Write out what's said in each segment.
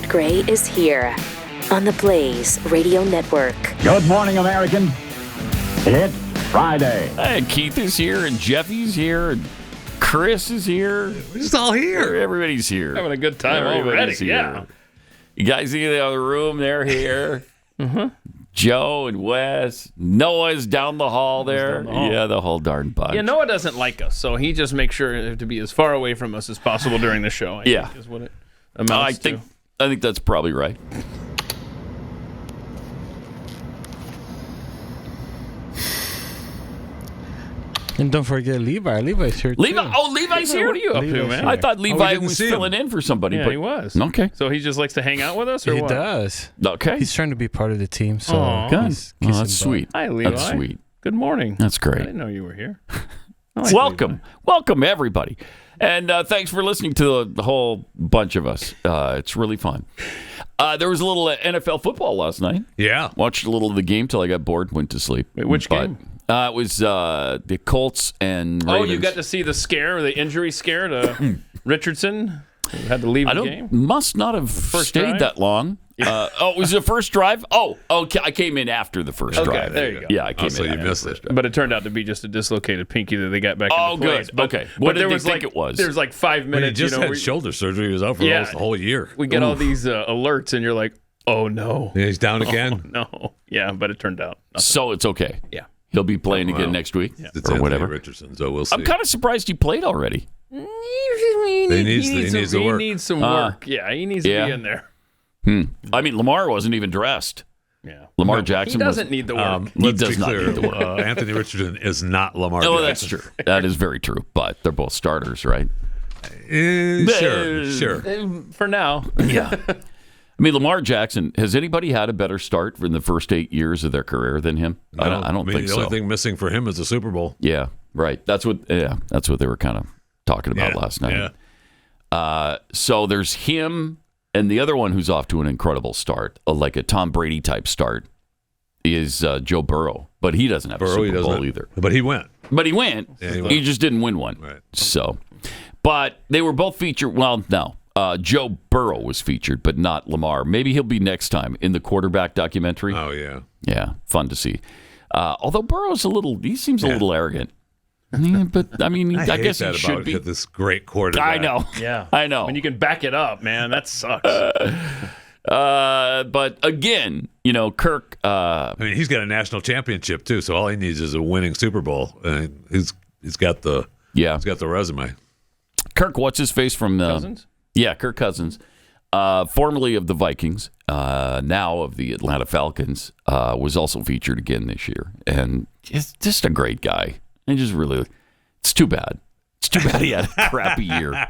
Not Gray is here on the Blaze Radio Network. Good morning, American. It's Friday. And Keith is here, and Jeffy's here, and Chris is here. We're just all here. Everybody's here. Having a good time already. Yeah. You guys see the other room? They're here. Joe and Wes. Noah's down the hall there. Yeah, the whole darn bunch. Yeah, Noah doesn't like us, so he just makes sure to be as far away from us as possible during the show. I think is what it amounts to. I think that's probably right. And don't forget Levi. Levi's here, too. Levi's here? What are you up to, man? I thought Levi was filling in for somebody. Yeah, but he was. Okay. So he just likes to hang out with us, or He what? does. Okay. He's trying to be part of the team, so Good. Oh, that's sweet. Hi, Levi. That's sweet. Good morning. That's great. I didn't know you were here. Welcome, everybody. And thanks for listening to the whole bunch of us. It's really fun. There was a little NFL football last night. Yeah. Watched a little of the game till I got bored, went to sleep. Wait, which game? It was the Colts and Ravens. Oh, you got to see the scare, the injury scare to Richardson? Who had to leave the game? Must not have stayed drive? that long. It was the first drive? Oh, okay. I came in after the first drive. There you go. Yeah, I came in so you after missed the first it. drive. But it turned out to be just a dislocated pinky that they got back into place. Good. But, Okay. But What did there they was think it was? There was like 5 When he minutes. just had shoulder surgery, he was out for almost the whole year. We get all these alerts, and you're like, oh, no. Yeah, he's down again. No. Yeah, but it turned out nothing. So it's okay. Yeah. He'll be playing again next week It's or whatever. Richardson, so we'll see. I'm kind of surprised he played already. He needs to work. He needs some work. Yeah, he needs to be in there. I mean, Lamar wasn't even dressed. Yeah. Lamar Jackson He doesn't need the work. He Let's does be not clear, need the work. Anthony Richardson is not Lamar Oh, Jackson. that's true. That is very true. But they're both starters, right? Sure. For now. Yeah. I mean, Lamar Jackson, has anybody had a better start in the first 8 years of their career than him? I don't think the so. only thing missing for him is the Super Bowl. Yeah, right. That's what they were kind of talking about last night. Yeah. So there's him and the other one who's off to an incredible start, like a Tom Brady type start, is Joe Burrow. But he doesn't have a Super Bowl either. But he went. But he went. Yeah, he went. He just didn't win one. Right. So, but they were both featured. Well, no. Joe Burrow was featured, but not Lamar. Maybe he'll be next time in the quarterback documentary. Oh, yeah. Yeah, fun to see. Although Burrow's he seems a little arront. Yeah, but I mean, I guess he should be. This great quarterback. I know. Yeah. I know. When you can back it up, man, that sucks. But again, Kirk. I mean, he's got a national championship too, so all he needs is a winning Super Bowl. He's got the resume. Kirk, what's his face from Cousins? Yeah, Kirk Cousins, formerly of the Vikings, now of the Atlanta Falcons, was also featured again this year, and just a great guy. And just really, it's too bad. It's too bad he had a crappy year.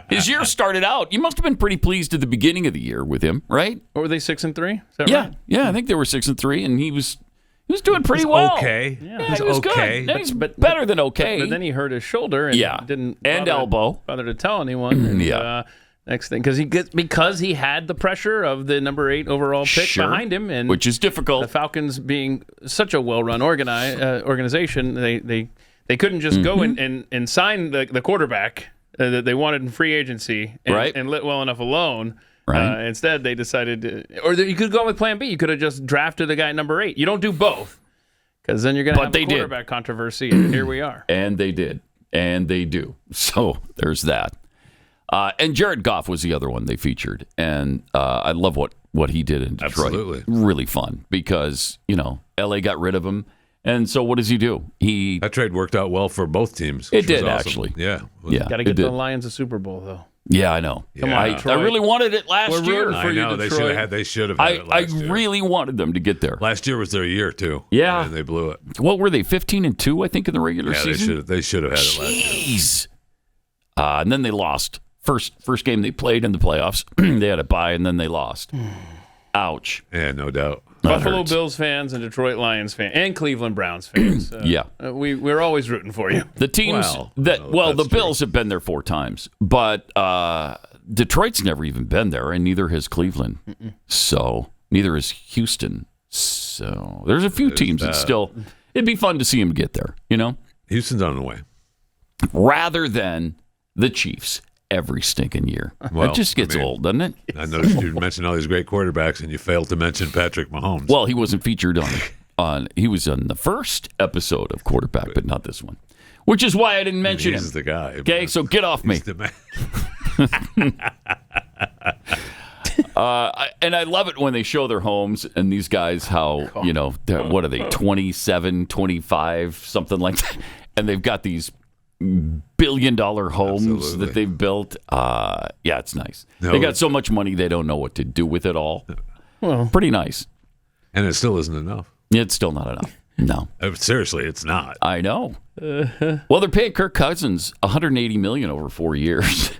His year started out. You must have been pretty pleased at the beginning of the year with him, right? Or were they 6-3? Is that right? Yeah. I think they were 6-3, and he was doing pretty well. Okay. Yeah, he was okay. good. He's better than okay. But then he hurt his shoulder and didn't elbow. bother to tell anyone. And, next thing, because he had the pressure of the number 8 overall pick behind him, and which is difficult. The Falcons being such a well-run organization, they couldn't just go and sign the quarterback that they wanted in free agency and let well enough alone. Right. Instead, they decided or you could go with Plan B. You could have just drafted the guy at number 8. You don't do both, because then you're going to have a quarterback controversy. And here we are. And they did, and they do. So there's that. And Jared Goff was the other one they featured, and I love what he did in Detroit. Absolutely. Really fun because LA got rid of him, and so what does he do? That trade worked out well for both teams. It did, awesome. actually. Yeah. Got to get the Lions a Super Bowl though. Yeah, I know. Come on, I really wanted it last year. I know they should have. Had it last year. I really wanted them to get there. Last year was their year too. Yeah, and they blew it. What were they? 15-2, I think, in the regular season. They should have had it last year. Jeez. And then they lost. First game they played in the playoffs, they had a bye, and then they lost. Ouch. Yeah, no doubt. Buffalo Bills fans and Detroit Lions fans and Cleveland Browns fans. We're always rooting for you. The teams the Bills have been there 4 times, but Detroit's never even been there, and neither has Cleveland. So neither has Houston. So there's a few teams that still. It'd be fun to see them get there. Houston's on the way. Rather than the Chiefs every stinking year. Well, it just gets old, doesn't it? I noticed you mentioned all these great quarterbacks, and you failed to mention Patrick Mahomes. Well, he wasn't featured on. He was on the first episode of Quarterback, but not this one. Which is why I didn't mention him. He's the guy. Okay, so get off me. He's the man. And I love it when they show their homes and these guys, how, what are they, 27, 25, something like that. And they've got these billion-dollar homes Absolutely. that they've built. Yeah, it's nice. They got so much money they don't know what to do with it all. Well, pretty nice. And it still isn't enough. It's still not enough. No. Seriously, it's not. I know. Well, they're paying Kirk Cousins $180 million over 4 years.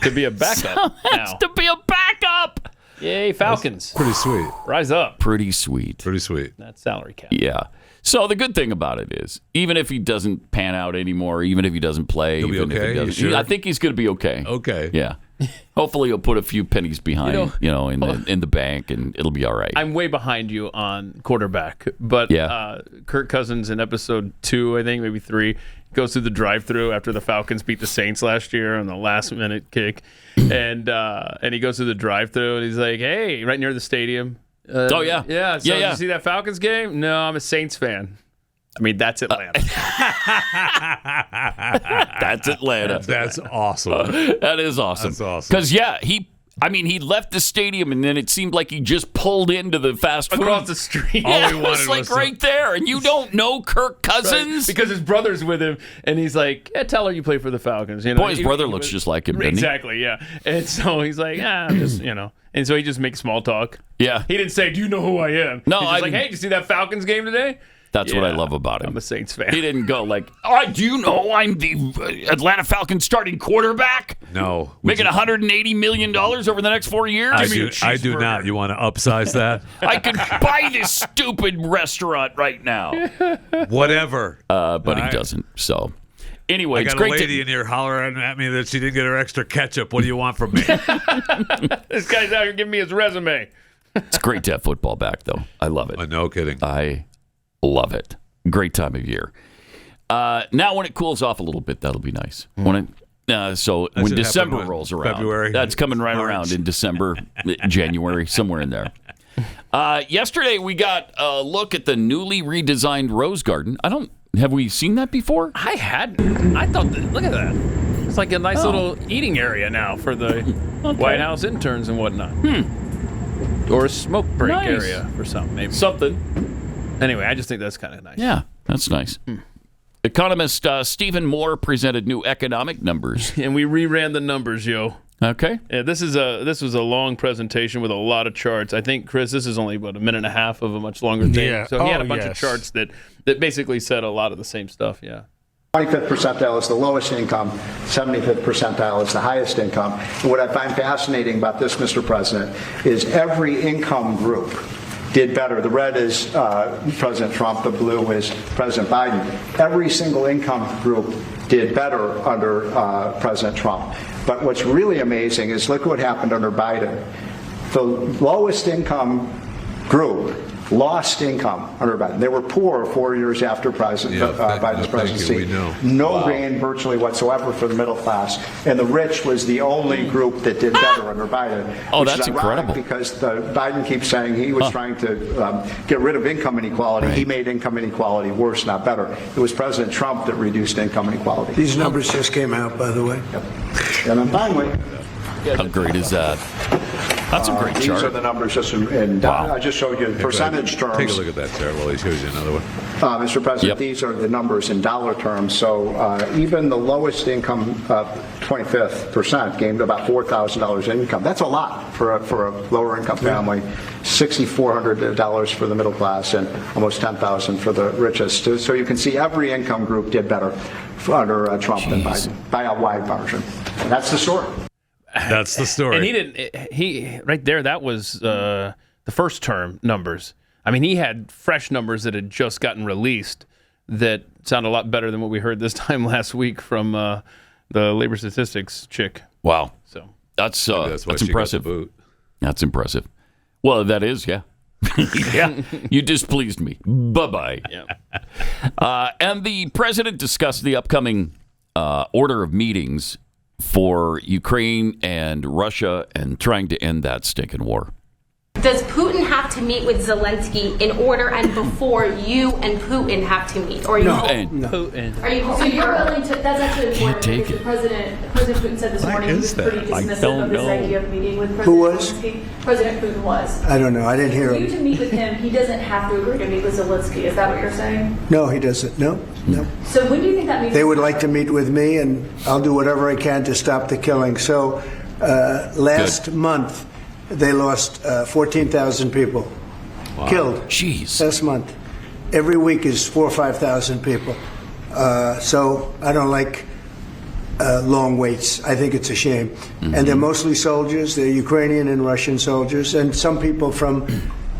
To be a backup now. To be a backup. Yay, Falcons. Pretty sweet. Rise up. Pretty sweet. Pretty sweet. That salary cap. Yeah. So the good thing about it is, even if he doesn't pan out anymore, even if he doesn't play, He'll be even if okay? he doesn't, You sure? I think he's going to be okay. Okay. Yeah. Hopefully he'll put a few pennies behind, in the bank, and it'll be all right. I'm way behind you on quarterback, but Kirk Cousins in episode 2, I think, maybe 3, goes through the drive-through after the Falcons beat the Saints last year on the last-minute kick, and he goes through the drive-through, and he's like, hey, right near the stadium. Oh, yeah. Yeah, so did you see that Falcons game? No, I'm a Saints fan. I mean, that's Atlanta. That's Atlanta. That's awesome. That is awesome. That's awesome. Because, he left the stadium, and then it seemed like he just pulled into the fast food. Across the street. Yeah, All he it wanted was like was right there, and you don't know Kirk Cousins? Right, because his brother's with him, and he's like, tell her you play for the Falcons. Boy, his brother looks just like him, doesn't he? Exactly, yeah. And so he's like, I'm just, And so he just makes small talk. Yeah. He didn't say, do you know who I am? No, He's just like, hey, did you see that Falcons game today? That's what I love about him. I'm a Saints fan. He didn't go like, all right, do you know I'm the Atlanta Falcons starting quarterback? No. Making $180 million over the next 4 years? I do not. You want to upsize that? I could buy this stupid restaurant right now. Whatever. But he doesn't. So, anyway, I it's got great a lady in here hollering at me that she didn't get her extra ketchup. What do you want from me? This guy's out here giving me his resume. It's great to have football back, though. I love it. No kidding. I love it. Great time of year. Now, when it cools off a little bit, that'll be nice. When December rolls around, February, that's coming right March. around in December, January, somewhere in there. Yesterday, we got a look at the newly redesigned Rose Garden. Have we seen that before? I hadn't. I thought, look at that. It's like a nice little eating area now for the White House interns and whatnot. Or a smoke break area for some, maybe. Something. Anyway, I just think that's kind of nice. Yeah, that's nice. Economist Stephen Moore presented new economic numbers. And we reran the numbers, yo. Okay. Yeah, this was a long presentation with a lot of charts. I think, Chris, this is only about a minute and a half of a much longer thing. Yeah. So he had a bunch of charts that basically said a lot of the same stuff, yeah. 25th percentile is the lowest income, 75th percentile is the highest income. And what I find fascinating about this, Mr. President, is every income group did better. The red is President Trump, the blue is President Biden. Every single income group did better under President Trump. But what's really amazing is look what happened under Biden. The lowest income group lost income under Biden. They were poor 4 years after Biden's presidency. No gain virtually whatsoever for the middle class. And the rich was the only group that did better under Biden. Oh, which that's is incredible. Because Biden keeps saying he was trying to get rid of income inequality. Right. He made income inequality worse, not better. It was President Trump that reduced income inequality. These numbers just came out, by the way. Yep. And I'm finally. How great is that? That's a great These chart. are the numbers just in I just showed you in percentage terms. Take a look at that chart while he shows you another one. Mr. President, Yep. these are the numbers in dollar terms. So even the lowest income, 25th percent, gained about $4,000 in income. That's a lot for a lower income family. $6,400 for the middle class and almost $10,000 for the richest. So you can see every income group did better under Trump than Biden by a wide margin. And that's the story. That's the story. And he right there, that was the first term numbers. I mean, he had fresh numbers that had just gotten released that sound a lot better than what we heard this time last week from the labor statistics chick. Wow. So That's why she got the impressive. boot. That's impressive. Well, that is, yeah. Yeah, you displeased me. Bye-bye. yeah. And the president discussed the upcoming order of meetings for Ukraine and Russia and trying to end that stinking war. Does Putin have to meet with Zelenskyy in order and before you and Putin have to meet? Or you Putin. Are you so you're willing to? That's actually important. Can't take because it. President Putin said this morning he was pretty dismissive of this idea of meeting with President Who was? Zelenskyy. President Putin was. I don't know. I didn't hear For you him. to meet with him, he doesn't have to agree to meet with Zelenskyy. Is that what you're saying? No, he doesn't. No. So when do you think that meeting? They would like to meet with me, and I'll do whatever I can to stop the killing. So last month, they lost 14,000 people killed. Jeez. Last month. Every week is 4,000 or 5,000 people. So I don't like long waits. I think it's a shame. And they're mostly soldiers. They're Ukrainian and Russian soldiers, and some people from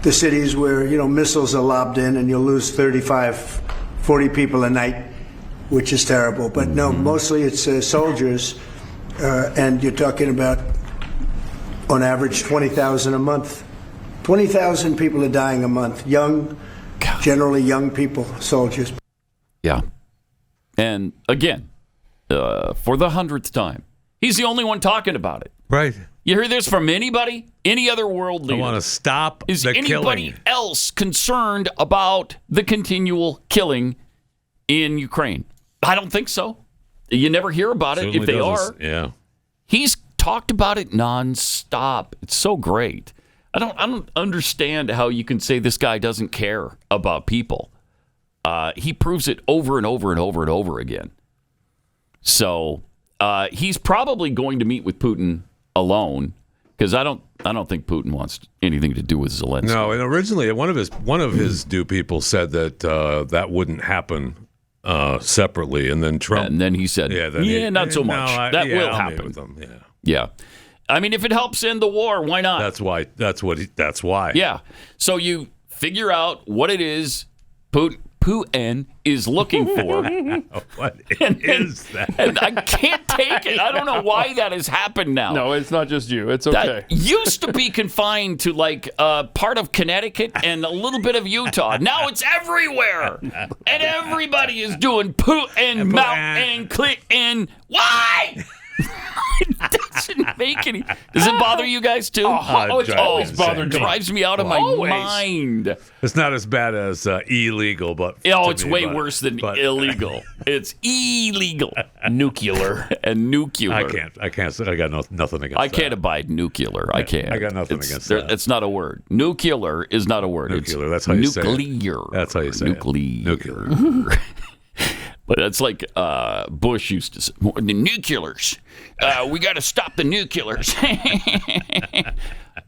the cities where missiles are lobbed in, and you'll lose 35, 40 people a night, which is terrible. But no, mostly it's soldiers, and you're talking about, on average, 20,000 a month. 20,000 people are dying a month. Generally young people, soldiers. Yeah. And again, for the 100th time, he's the only one talking about it. Right. You hear this from anybody? Any other world leader? I want to stop Is the anybody killing. else concerned about the continual killing in Ukraine? I don't think so. You never hear about it. Certainly If they doesn't. are, Yeah. he's talked about it nonstop. It's so great. I don't understand how you can say this guy doesn't care about people. He proves it over and over and over and over again. So he's probably going to meet with Putin alone, because I don't think Putin wants anything to do with Zelenskyy. No, and originally one of his do people said that that wouldn't happen separately, and then Trump. And then he said, not so much. That will I'll meet happen. with them, Yeah. I mean, if it helps end the war, why not? That's why. Yeah. So you figure out what it is Putin is looking for. What is that? And I can't take it. I don't know why that has happened now. No, it's not just you. It's okay. That used to be confined to like part of Connecticut and a little bit of Utah. Now it's everywhere. And everybody is doing Putin, Mountain, Clinton. Why? It doesn't make any. Does it bother you guys too? It's always bothered It me. drives me out of my mind. It's not as bad as illegal, but It's way worse than illegal. It's illegal. Nuclear. And nuclear. I can't. I got nothing against. I can't abide nuclear. I can't. I got nothing against that. It's not a word. Nuclear is not a word. Nuclear. It's that's how you say it. nuclear. That's how you say it. Nuclear. But that's like Bush used to say, the nuclears. We got to stop the nuclears.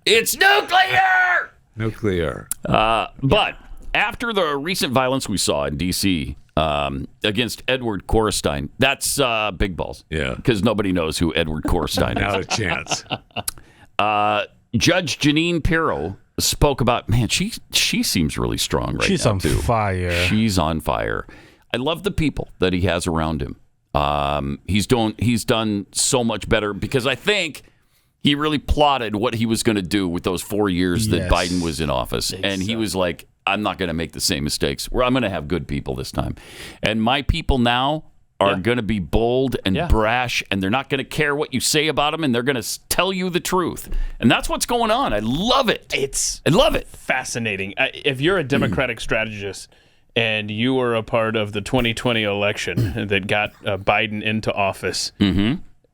It's nuclear! Nuclear. But after the recent violence we saw in D.C. Against Edward Korstein, that's big balls. Yeah. Because nobody knows who Edward Korstein Not a is. chance. Judge Jeanine Pirro spoke about, man, she seems really strong right She's now, on too. fire. She's on fire. I love the people that he has around him. He's done so much better because I think he really plotted what he was going to do with those 4 years that Biden was in office. And he was like, I'm not going to make the same mistakes. I'm going to have good people this time. And my people now are going to be bold and brash, and they're not going to care what you say about them, and they're going to tell you the truth. And that's what's going on. I love it. I love it. Fascinating. If you're a Democratic strategist and you were a part of the 2020 election that got Biden into office,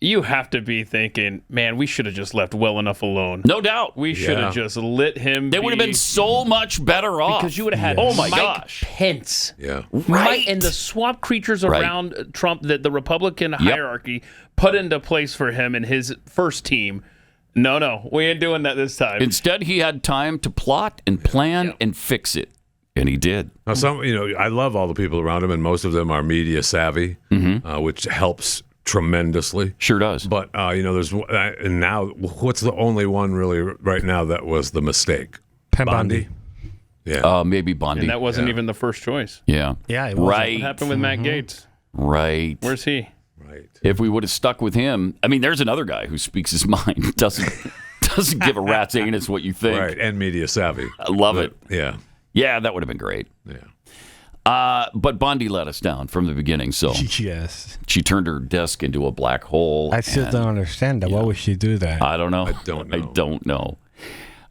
you have to be thinking, man, we should have just left well enough alone. No doubt. We should have just let him They would have been so much better off. Because you would have had Mike Pence. Yeah. Right. And the swamp creatures around Trump that the Republican hierarchy put into place for him and his first team. No, we ain't doing that this time. Instead, he had time to plot and plan and fix it. And he did. Now, I love all the people around him, and most of them are media savvy, which helps tremendously. Sure does. But there's and now what's the only one really right now that was the mistake? Bondi. Yeah. Maybe Bondi. And that wasn't even the first choice. Yeah. Yeah, it wasn't. Right. What happened with Matt Gaetz? Right. Where's he? Right. If we would have stuck with him, I mean, there's another guy who speaks his mind. Doesn't give a rat's anus what you think. Right. And media savvy. I love it. Yeah. Yeah, that would have been great. Yeah. But Bondi let us down from the beginning, so Yes. she turned her desk into a black hole. I still don't understand that. Why would she do that? I don't know. I don't know.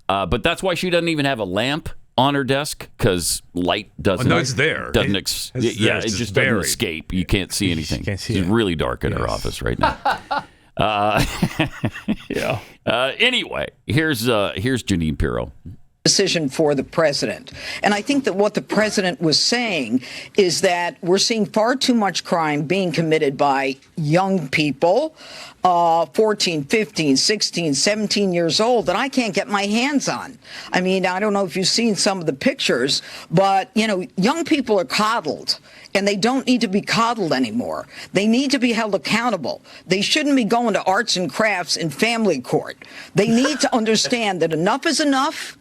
But that's why she doesn't even have a lamp on her desk, because light doesn't. no, it's there. Doesn't It's there. it It's just buried. doesn't escape. You can't see anything. Can't see It's it. really dark in her office right now. Yeah. Anyway, here's Jeanine Pirro. Decision for the president. And I think that what the president was saying is that we're seeing far too much crime being committed by young people, 14, 15, 16, 17 years old, that I can't get my hands on. I mean, I don't know if you've seen some of the pictures, but, young people are coddled. And they don't need to be coddled anymore. They need to be held accountable. They shouldn't be going to arts and crafts in family court. They need to understand that enough is enough,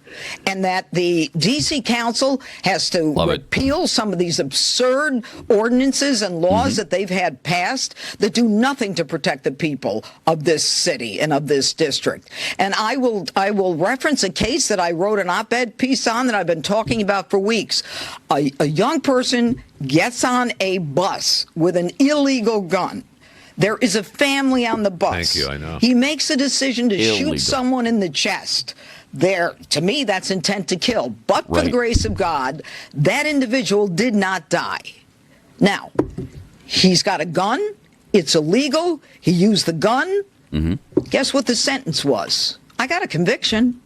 and that the D.C. Council has to repeal some of these absurd ordinances and laws that they've had passed that do nothing to protect the people of this city and of this district. And I will reference a case that I wrote an op-ed piece on that I've been talking about for weeks. A young person gets on a bus with an illegal gun. There is a family on the bus. Thank you, I know. He makes a decision to Illegal. shoot someone in the chest. To me, that's intent to kill. But for the grace of God, that individual did not die. Now, he's got a gun. It's illegal. He used the gun. Guess what the sentence was? I got a conviction.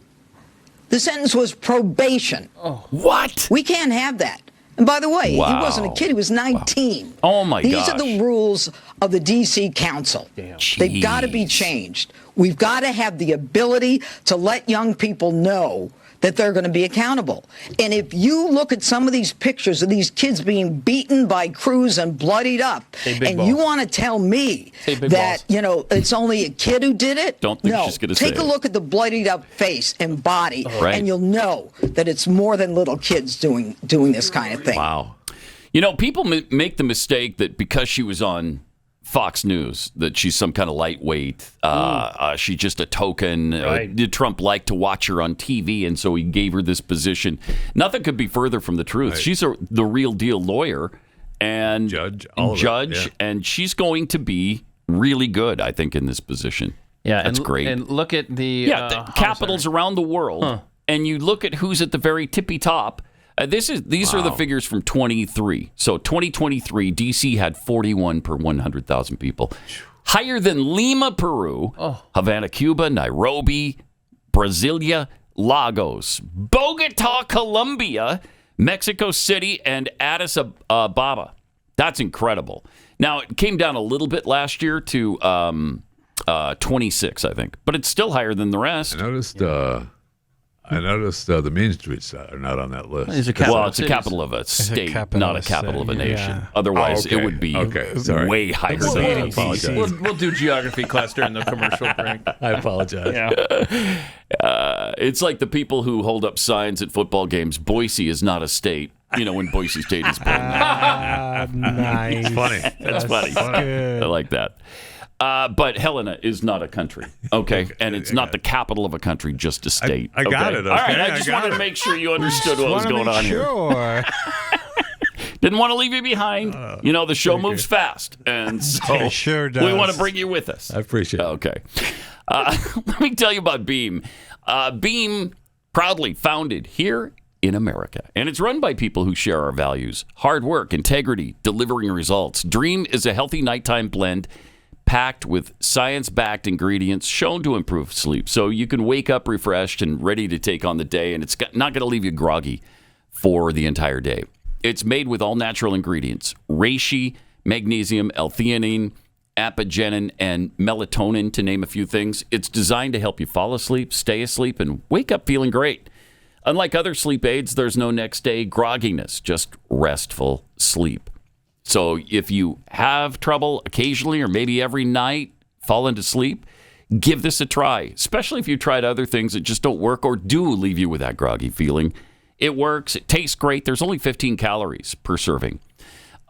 The sentence was probation. What? We can't have that. And by the way, Wow. he wasn't a kid. He was 19. Wow. Oh, my These gosh. are the rules of the D.C. Council. They've got to be changed. We've got to have the ability to let young people know that they're going to be accountable. And if you look at some of these pictures of these kids being beaten by crews and bloodied up, and you want to tell me that, it's only a kid who did it? Don't think she's gonna say Take a it. look at the bloodied up face and body, Right. and you'll know that it's more than little kids doing this kind of thing. Wow. People make the mistake that because she was on Fox News, that she's some kind of lightweight. She's just a token. Right. Trump liked to watch her on TV, and so he gave her this position. Nothing could be further from the truth. Right. She's the real deal lawyer and Judge, all of it, yeah. and she's going to be really good, I think, in this position. Yeah, That's and, great. And look at the the capitals around the world, and you look at who's at the very tippy top. These are the figures from 23. So 2023, D.C. had 41 per 100,000 people. Higher than Lima, Peru, Havana, Cuba, Nairobi, Brasilia, Lagos, Bogota, Colombia, Mexico City, and Addis Ababa. That's incredible. Now, it came down a little bit last year to 26, I think. But it's still higher than the rest. I noticed the Main Streets are not on that list. It's a capital Well, it's a capital of a state, not a capital of a nation. Yeah. Otherwise, okay. it would be Sorry. way higher It's than the that. ABC. We'll do geography class during the commercial break. I apologize. Yeah. It's like the people who hold up signs at football games. Boise is not a state. When Boise State is playing. Nice. It's funny. That's funny. Good. I like that. But Helena is not a country, okay? And it's not the capital of a country, just a state. I got okay? it, All right, okay? I just wanted to make sure you understood what was going on here. Sure. Didn't want to leave you behind. The show moves fast, and so It sure does. we want to bring you with us. I appreciate it. Okay. Let me tell you about Beam. Beam, proudly founded here in America, and it's run by people who share our values: hard work, integrity, delivering results. Dream is a healthy nighttime blend packed with science-backed ingredients shown to improve sleep, so you can wake up refreshed and ready to take on the day, and it's not going to leave you groggy for the entire day. It's made with all-natural ingredients: reishi, magnesium, L-theanine, apigenin, and melatonin, to name a few things. It's designed to help you fall asleep, stay asleep, and wake up feeling great. Unlike other sleep aids, there's no next day grogginess, just restful sleep. So if you have trouble occasionally or maybe every night fall into sleep, give this a try, especially if you tried other things that just don't work or do leave you with that groggy feeling. It works. It tastes great. There's only 15 calories per serving.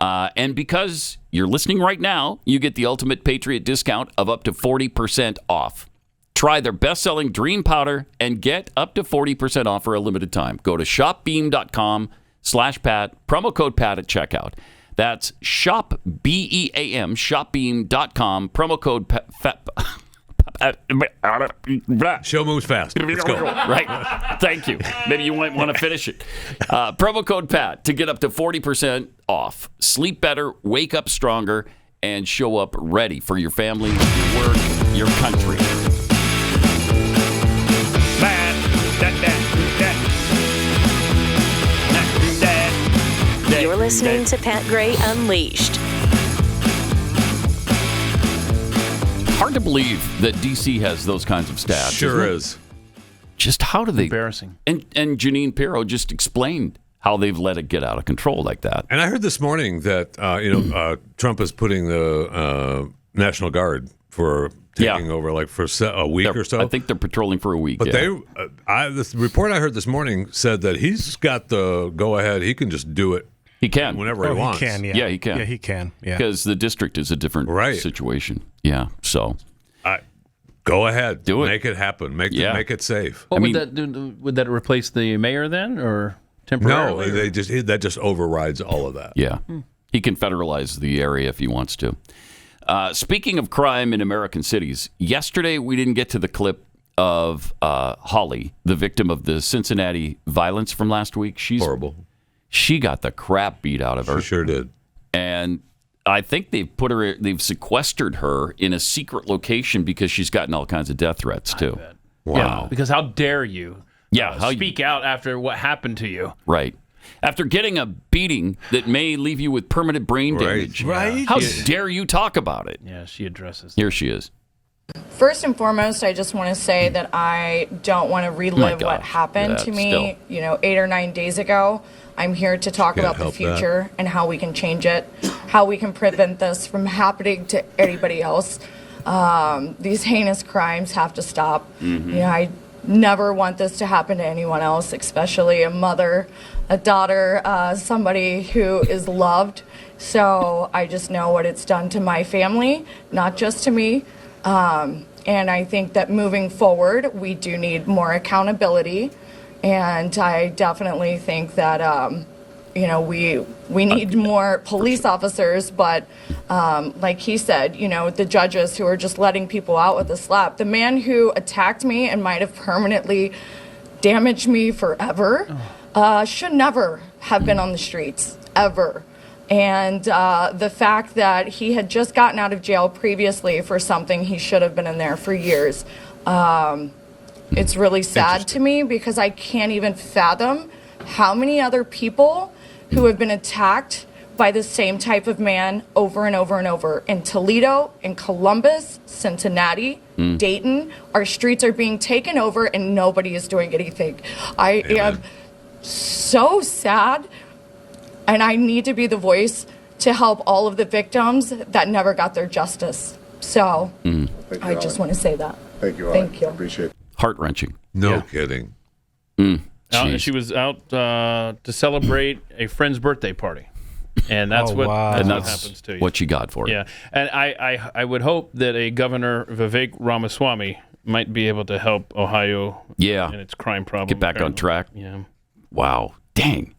And because you're listening right now, you get the Ultimate Patriot discount of up to 40% off. Try their best-selling Dream Powder and get up to 40% off for a limited time. Go to shopbeam.com shopbeam.com/Pat, promo code Pat at checkout. That's shopbeam, shopbeam.com, promo code Pat. Show moves fast. Let's go. Right. Thank you. Maybe you might want to finish it. Promo code Pat to get up to 40% off. Sleep better, wake up stronger, and show up ready for your family, your work, your country. You're listening to Pat Gray Unleashed. Hard to believe that D.C. has those kinds of stats. Sure is. Just how do they... Embarrassing. And Jeanine Pirro just explained how they've let it get out of control like that. And I heard this morning that Trump is putting the National Guard for taking over like for a week or so. I think they're patrolling for a week. But yeah. this report I heard this morning said that he's got the go-ahead. He can just do it. He can. Whenever he wants. He can, yeah. Yeah, he can. Yeah, he can. Yeah. Because the district is a different situation. Yeah, so... Go ahead. Do it. Make it happen. Make it safe. What would that do? Would that replace the mayor then, or temporarily? No, that just overrides all of that. Yeah. He can federalize the area if he wants to. Speaking of crime in American cities, yesterday we didn't get to the clip of Holly, the victim of the Cincinnati violence from last week. She's horrible. She got the crap beat out of her. She sure did. And I think they've sequestered her in a secret location because she's gotten all kinds of death threats too. Wow. Yeah, because how dare you? Speak out after what happened to you? Right. After getting a beating that may leave you with permanent brain damage. Right. How dare you talk about it? Yeah, she addresses. Here she is. First and foremost, I just want to say that I don't want to relive what happened to me, 8 or 9 days ago. I'm here to talk about the future and how we can change it, how we can prevent this from happening to anybody else. These heinous crimes have to stop. I never want this to happen to anyone else, especially a mother, a daughter, somebody who is loved. So I just know what it's done to my family, not just to me. And I think that moving forward, we do need more accountability. And I definitely think that, we need more police officers. But like he said, the judges who are just letting people out with a slap. The man who attacked me and might have permanently damaged me forever should never have been on the streets, ever. And the fact that he had just gotten out of jail previously for something he should have been in there for years. It's really sad to me because I can't even fathom how many other people who have been attacked by the same type of man over and over and over. In Toledo, in Columbus, Cincinnati, Dayton, our streets are being taken over and nobody is doing anything. I am so sad, and I need to be the voice to help all of the victims that never got their justice. So I just want to say that. Thank you, Thank you. Appreciate it. Heart-wrenching. No kidding. She was out to celebrate a friend's birthday party. And that's what happens to you. What you got for it. Yeah. And I would hope that a Governor Vivek Ramaswamy might be able to help Ohio in its crime problem. Get back on track. Yeah. Wow. Dang.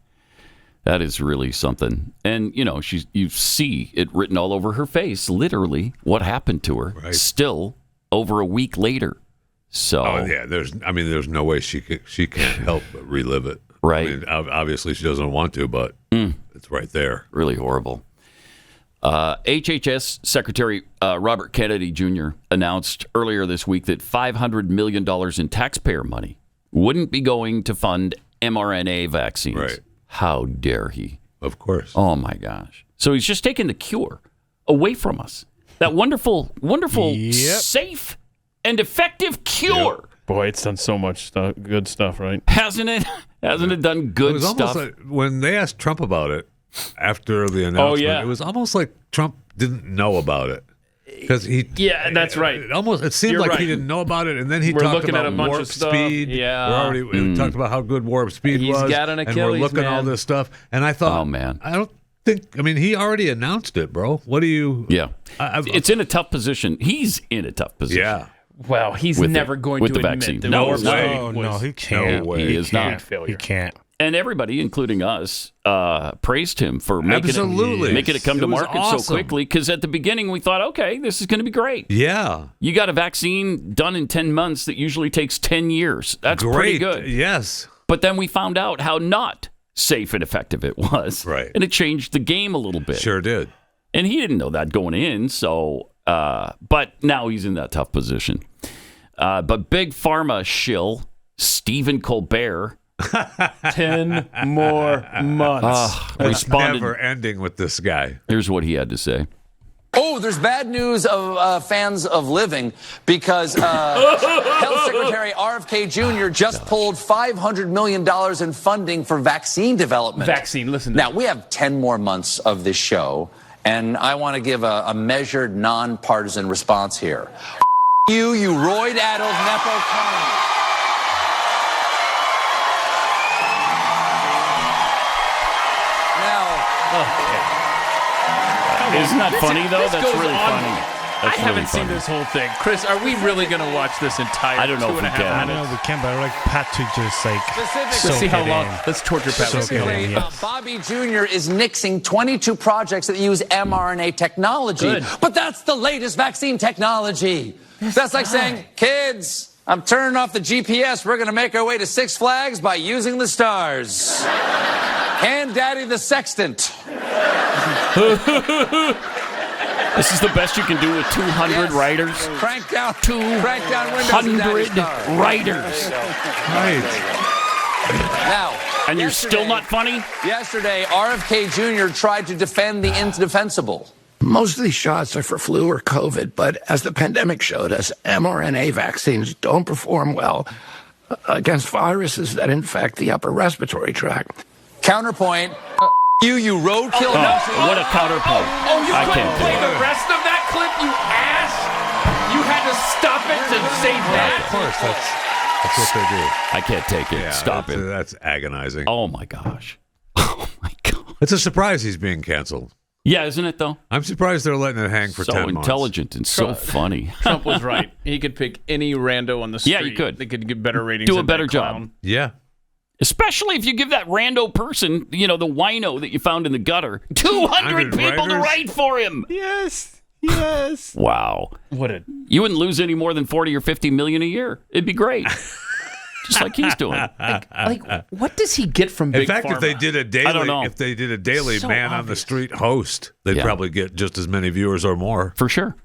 That is really something. And, you see it written all over her face, literally, what happened to her, still over a week later. So, there's no way she can't help but relive it. Right. I mean, obviously she doesn't want to, but it's right there. Really horrible. HHS Secretary Robert Kennedy Jr. announced earlier this week that $500 million in taxpayer money wouldn't be going to fund mRNA vaccines. Right. How dare he? Of course. Oh, my gosh. So he's just taking the cure away from us. That wonderful, safe and effective cure. Yep. Boy, it's done so much good stuff, right? Hasn't it? Hasn't it done good stuff? Almost like when they asked Trump about it after the announcement, it was almost like Trump didn't know about it. Because that's right. It seemed like he didn't know about it, and then he talked about warp speed. Yeah, we talked about how good warp speed was. He's got an Achilles, and we're looking at all this stuff. And I thought, oh man, I don't think. I mean, he already announced it, bro. What do you? Yeah, it's in a tough position. He's in a tough position. Yeah. Well, he's never going to the admit vaccine. that No warp way. speed was he can't. No way. He is not. Failure. He can't. And everybody, including us, praised him for making it come to market so quickly. Because at the beginning, we thought, okay, this is going to be great. Yeah. You got a vaccine done in 10 months that usually takes 10 years. That's pretty good. Yes. But then we found out how not safe and effective it was. Right. And it changed the game a little bit. Sure did. And he didn't know that going in. So, but now he's in that tough position. But Big Pharma shill, Stephen Colbert. 10 more months. Responded. Never ending with this guy. Here's what he had to say. Oh, there's bad news of fans of living because Health Secretary RFK Jr. just pulled $500 million in funding for vaccine development. Listen. Now, we have 10 more months of this show, and I want to give a measured, nonpartisan response here. You roid-addled Nepo commie. Isn't that funny, though? That's really funny. I haven't seen this whole thing. Chris, are we really going to watch this entire I don't know if we can. I don't know if we can, but I like Pat to just like Let's see how long. Let's torture Pat. Specifically, Bobby Jr. is nixing 22 projects that use mRNA technology. Good. But that's the latest vaccine technology. That's like saying, kids, I'm turning off the GPS. We're going to make our way to Six Flags by using the stars. Hand Daddy the sextant. This is the best you can do with 200 writers. Crank down 200 writers. Right. Now, and you're still not funny? Yesterday, RFK Jr. tried to defend the indefensible. Most of these shots are for flu or COVID, but as the pandemic showed us, mRNA vaccines don't perform well against viruses that infect the upper respiratory tract. Counterpoint. You roadkill. What a counterpoint. You couldn't play the rest of that clip, you ass? You had to stop it to say that? Of course, that's what they do. I can't take it. Yeah, Stop it. That's agonizing. Oh, my gosh. Oh, my God. It's a surprise he's being canceled. Yeah, isn't it, though? I'm surprised they're letting it hang for 10 months. So intelligent and so funny. Trump was right. He could pick any rando on the street. Yeah, he could. They could get better ratings. Do a better job. Yeah. Especially if you give that rando person, the wino that you found in the gutter, 200 people to write for him. Yes. Wow. You wouldn't lose any more than 40 or 50 million a year. It'd be great. Just like he's doing. Like, what does he get from Big In fact, Pharma? if they did a daily, I don't know. if they did a daily So man on the street host, they'd probably get just as many viewers or more. For sure.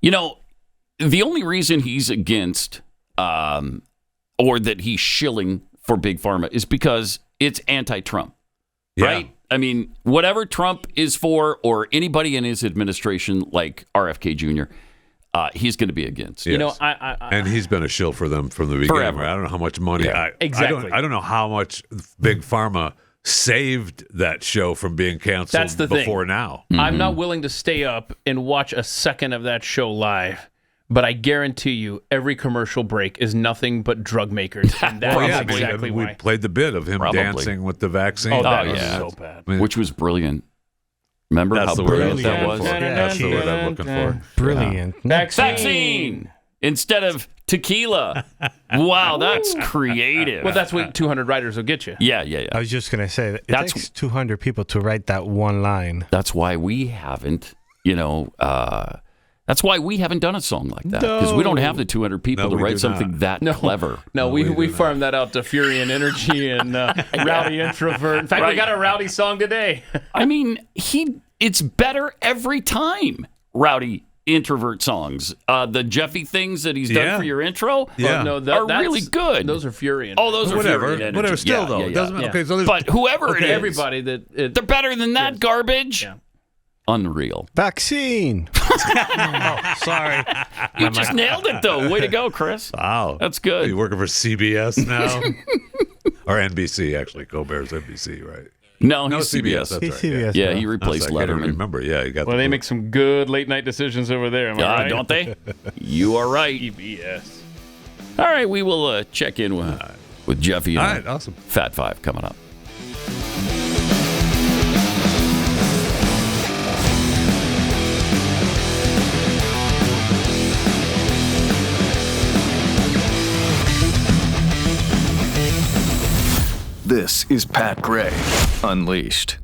The only reason he's against, or that he's shilling for Big Pharma is because it's anti-Trump, right? I mean, whatever Trump is for, or anybody in his administration like RFK Jr., he's going to be against. Yes. And he's been a shill for them from the beginning. Forever. I don't know how much money. Yeah. Exactly. I don't know how much Big Pharma saved that show from being canceled That's the before thing. now. I'm not willing to stay up and watch a second of that show live. But I guarantee you, every commercial break is nothing but drug makers. And that's exactly we why. played the bit of him dancing with the vaccine. Oh, that was so bad. Which was brilliant. Remember how brilliant that was? That's the word I'm looking for. Brilliant. Vaccine instead of tequila. Wow, that's creative. Well, that's what 200 writers will get you. Yeah. I was just going to say, it takes 200 people to write that one line. That's why we haven't, that's why we haven't done a song like that. Because we don't have the 200 people to write something that clever. No, we farmed that out to Fury and Energy and Rowdy Introvert. In fact, we got a Rowdy song today. I mean, it's better every time, Rowdy Introvert songs. The Jeffy things that he's done for your intro are really good. Those are Fury and those are Fury and Energy. Whatever, still, though. Yeah. Doesn't, okay, so but whoever it is, everybody they're better than that garbage. Yeah. Unreal. Vaccine. Sorry. You just nailed it, though. Way to go, Chris. Wow. That's good. Are you working for CBS now? Or NBC, actually. Colbert's NBC, right? No, he's CBS. That's right. CBS. Yeah, he replaced I can't Letterman. remember. Yeah, he got. Well, they make some good late night decisions over there. Am I right? Don't they? You are right. CBS. All right, we will check in with Jeffy. All right, awesome. Fat Five coming up. This is Pat Gray Unleashed.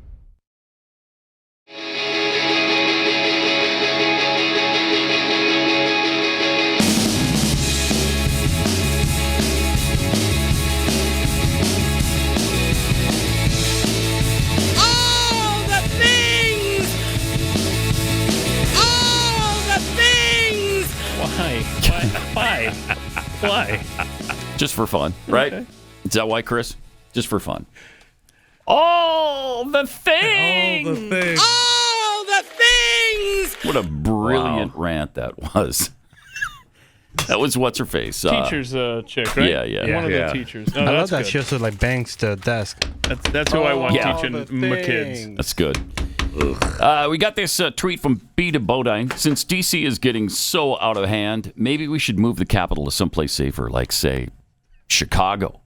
Why? Just for fun, right? Okay. Is that why, Chris? Just for fun. All the things. All the things. All the things. What a brilliant rant that was. That was what's her face? Teacher's chick, right? Yeah. One of the teachers. Oh, I love that good. she also like bangs the desk. That's who I want teaching my kids. That's good. We got this tweet from B to Bodine. Since D.C. is getting so out of hand, maybe we should move the capital to someplace safer, like, say, Chicago.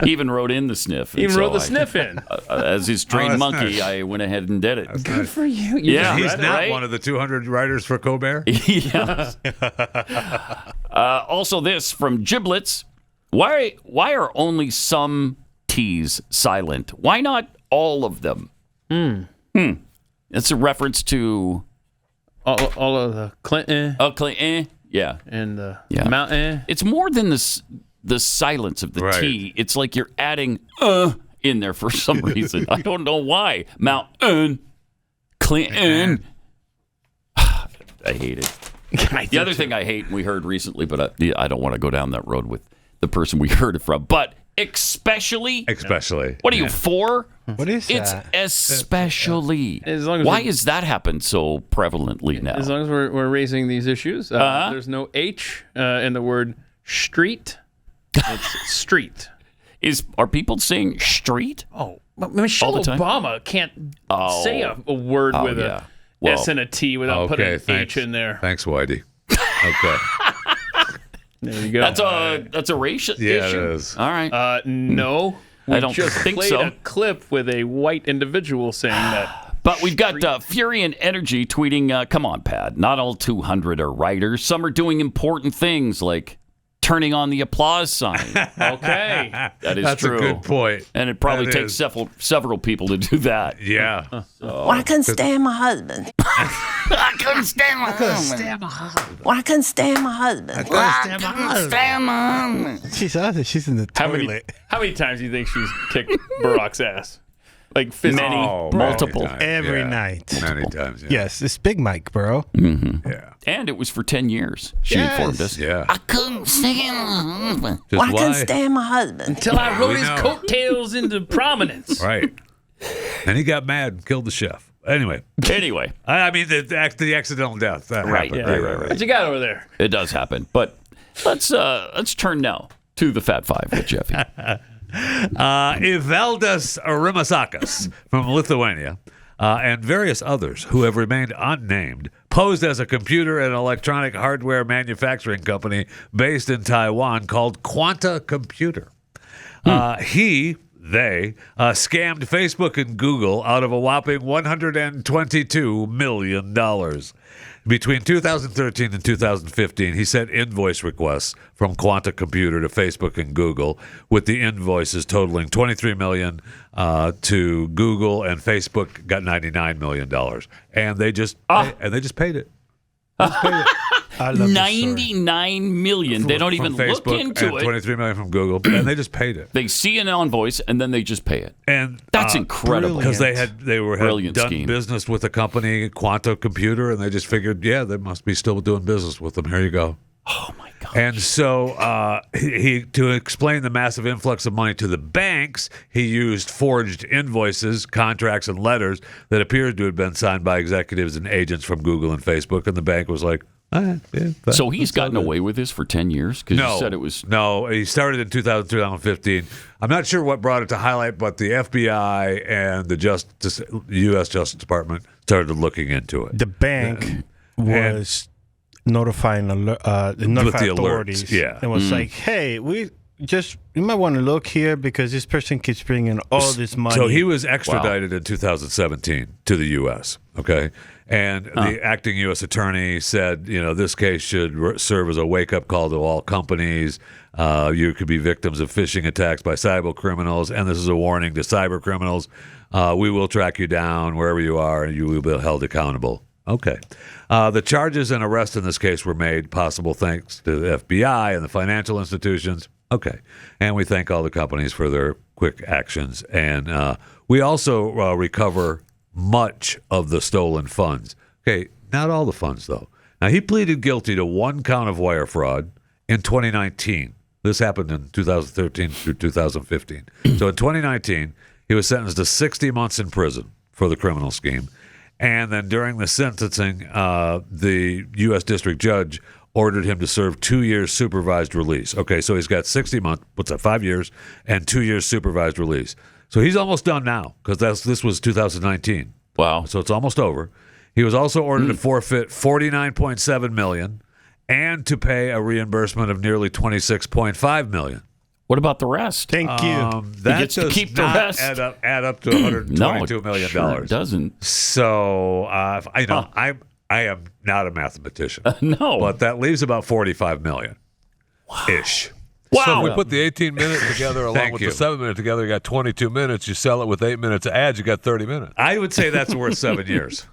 He even wrote in the sniff. Wrote the sniff in. As his trained monkey, nice. I went ahead and did it. Good for you. Yeah, He's not right? one of the 200 writers for Colbert. Yes. Also, this from Giblets. Why are only some T's silent? Why not all of them? It's a reference to all of the Clinton. Oh, Clinton. Yeah. And the Mountain. It's more than the silence of the T. It's like you're adding in there for some reason. I don't know why. Mountain. Clinton. I hate it. The other thing I hate, and we heard recently, but I don't want to go down that road with the person we heard it from, but especially. What are you for? What is it's that? Especially. As long as why has that happened so prevalently now? As long as we're raising these issues, there's no H in the word street. It's street. Are people saying street? Oh, but Michelle all the time? Obama can't say a word with a S and a T without putting an H in there. Thanks, Whitey. Okay. There you go. That's a racial issue. Yeah, it is. All right. No, I don't just think played so. a clip with a white individual saying that. But we've got Fury and Energy tweeting, come on, Pat. Not all 200 are writers. Some are doing important things like turning on the applause sign. Okay. That is That's true. a good point. And it probably That takes is. several people to do that. Yeah. Well, I couldn't stand my husband. I couldn't stand my husband. Well, I couldn't stand my husband. I couldn't stand my husband. She's in the toilet. How many times do you think she's kicked Barack's ass? Like physically? Multiple. Times, Every night. Many times, yeah. Yes, it's Big Mike, bro. Mm-hmm. Yeah. And it was for 10 years. She informed us. Yeah. I couldn't stand my husband. Just Well, I couldn't why? stand my husband. Until I rode We his know. coattails into prominence. Right. And he got mad and killed the chef. Anyway. I mean, the accidental death. That Right. happened. Right. What you got over there? It does happen. But let's turn now to the Fat Five with Jeffy. Evaldas Rimasakis from Lithuania and various others who have remained unnamed posed as a computer and electronic hardware manufacturing company based in Taiwan called Quanta Computer. They scammed Facebook and Google out of a whopping $122 million. Between 2013 and 2015, he sent invoice requests from Quanta Computer to Facebook and Google, with the invoices totaling $23 million to Google, and Facebook got $99 million. And they just paid it. I love this story. 99 million. They don't even look into it. 23 million from Google, and they just paid it. They see an invoice and then they just pay it. And that's incredible. Because they had Brilliant done scheme. business with a company, Quanta Computer, and they just figured, yeah, they must be still doing business with them. Here you go. Oh my God. And so he to explain the massive influx of money to the banks, he used forged invoices, contracts, and letters that appeared to have been signed by executives and agents from Google and Facebook. And the bank was like, so he's gotten away with this for 10 years? Because you said it was... No, he started in 2015. I'm not sure what brought it to highlight, but the FBI and the U.S. Justice Department started looking into it. The bank was notifying the alerts, authorities. yeah. And was like, hey, we you might want to look here because this person keeps bringing all this money. So he was extradited in 2017 to the U.S., okay? And the acting U.S. attorney said, this case should serve as a wake-up call to all companies. You could be victims of phishing attacks by cyber criminals, and this is a warning to cyber criminals. We will track you down wherever you are, and you will be held accountable. Okay. The charges and arrest in this case were made possible thanks to the FBI and the financial institutions. Okay. And we thank all the companies for their quick actions. And we also recover much of the stolen funds. Okay. Not all the funds, though. Now, he pleaded guilty to one count of wire fraud in 2019. This happened in 2013 through 2015. So in 2019, he was sentenced to 60 months in prison for the criminal scheme. And then during the sentencing, the U.S. District Judge ordered him to serve 2 years supervised release. Okay, so he's got 60 months, 5 years, and 2 years supervised release. So he's almost done now because this was 2019. Wow. So it's almost over. He was also ordered to forfeit $49.7 million and to pay a reimbursement of nearly $26.5 million. What about the rest? Thank you. That gets to does keep the not rest. add up to $122 million. Sure it doesn't. So I am not a mathematician. No, but that leaves about $45 million ish. Wow. So if we put the 18 minutes together along with you. the 7 minute together, you got 22 minutes. You sell it with 8 minutes of ads, you got 30 minutes. I would say that's worth 7 years.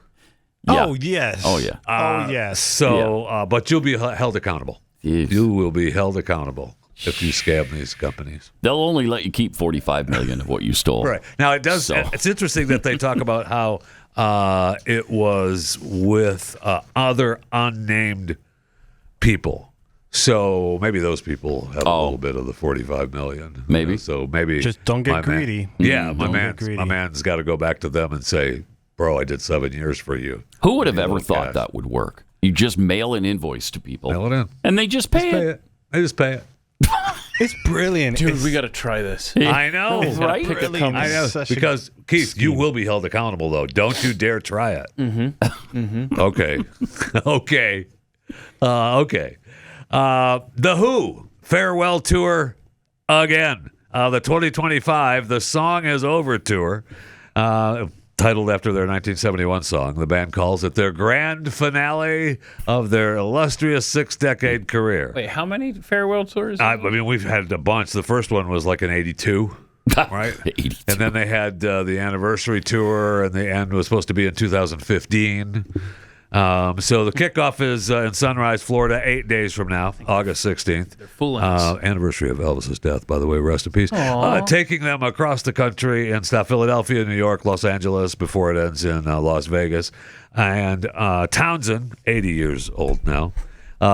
Yeah. Oh, yes. Oh, yeah. Oh, yes. So, but you'll be held accountable. Jeez. You will be held accountable if you scam these companies. They'll only let you keep $45 million of what you stole. Right. Now, it does. So. It's interesting that they talk about how it was with other unnamed people. So maybe those people have a little bit of the $45 million. Maybe. So maybe just don't get greedy. Yeah, my man's got to go back to them and say, "Bro, I did 7 years for you." Who would have ever thought that would work? You just mail an invoice to people. Mail it in. And they just pay it. They just pay it. It's brilliant. Dude, we got to try this. I know, right? I know. Because, Keith, you will be held accountable, though. Don't you dare try it. Mm-hmm. Mm-hmm. Okay. Okay. Okay. The Who farewell tour again. The 2025 The Song Is Over tour, titled after their 1971 song. The band calls it their grand finale of their illustrious 6-decade career. Wait, how many farewell tours? I mean, we've had a bunch. The first one was like in 82. Right? 82. And then they had the anniversary tour, and the end was supposed to be in 2015. So the kickoff is in Sunrise, Florida, 8 days from now, August 16th. They're full lengths. Anniversary of Elvis's death, by the way, rest in peace. Taking them across the country and stuff, Philadelphia, New York, Los Angeles, before it ends in Las Vegas. And Townsend, 80 years old now,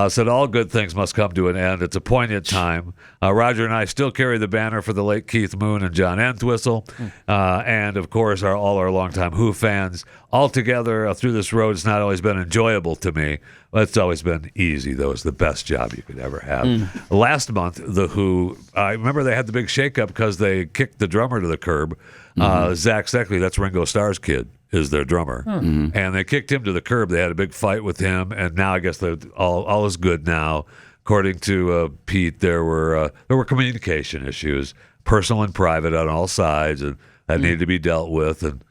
said all good things must come to an end. It's a poignant time. Roger and I still carry the banner for the late Keith Moon and John Entwistle, and of course all our longtime Who fans. All together through this road, it's not always been enjoyable to me, but it's always been easy, though. It's the best job you could ever have. Last month, the Who, I remember they had the big shakeup because they kicked the drummer to the curb. Zach Steckley, that's Ringo Starr's kid, is their drummer. And they kicked him to the curb. They had a big fight with him, and now I guess all is good now. According to Pete, there were communication issues, personal and private on all sides, and that needed to be dealt with, and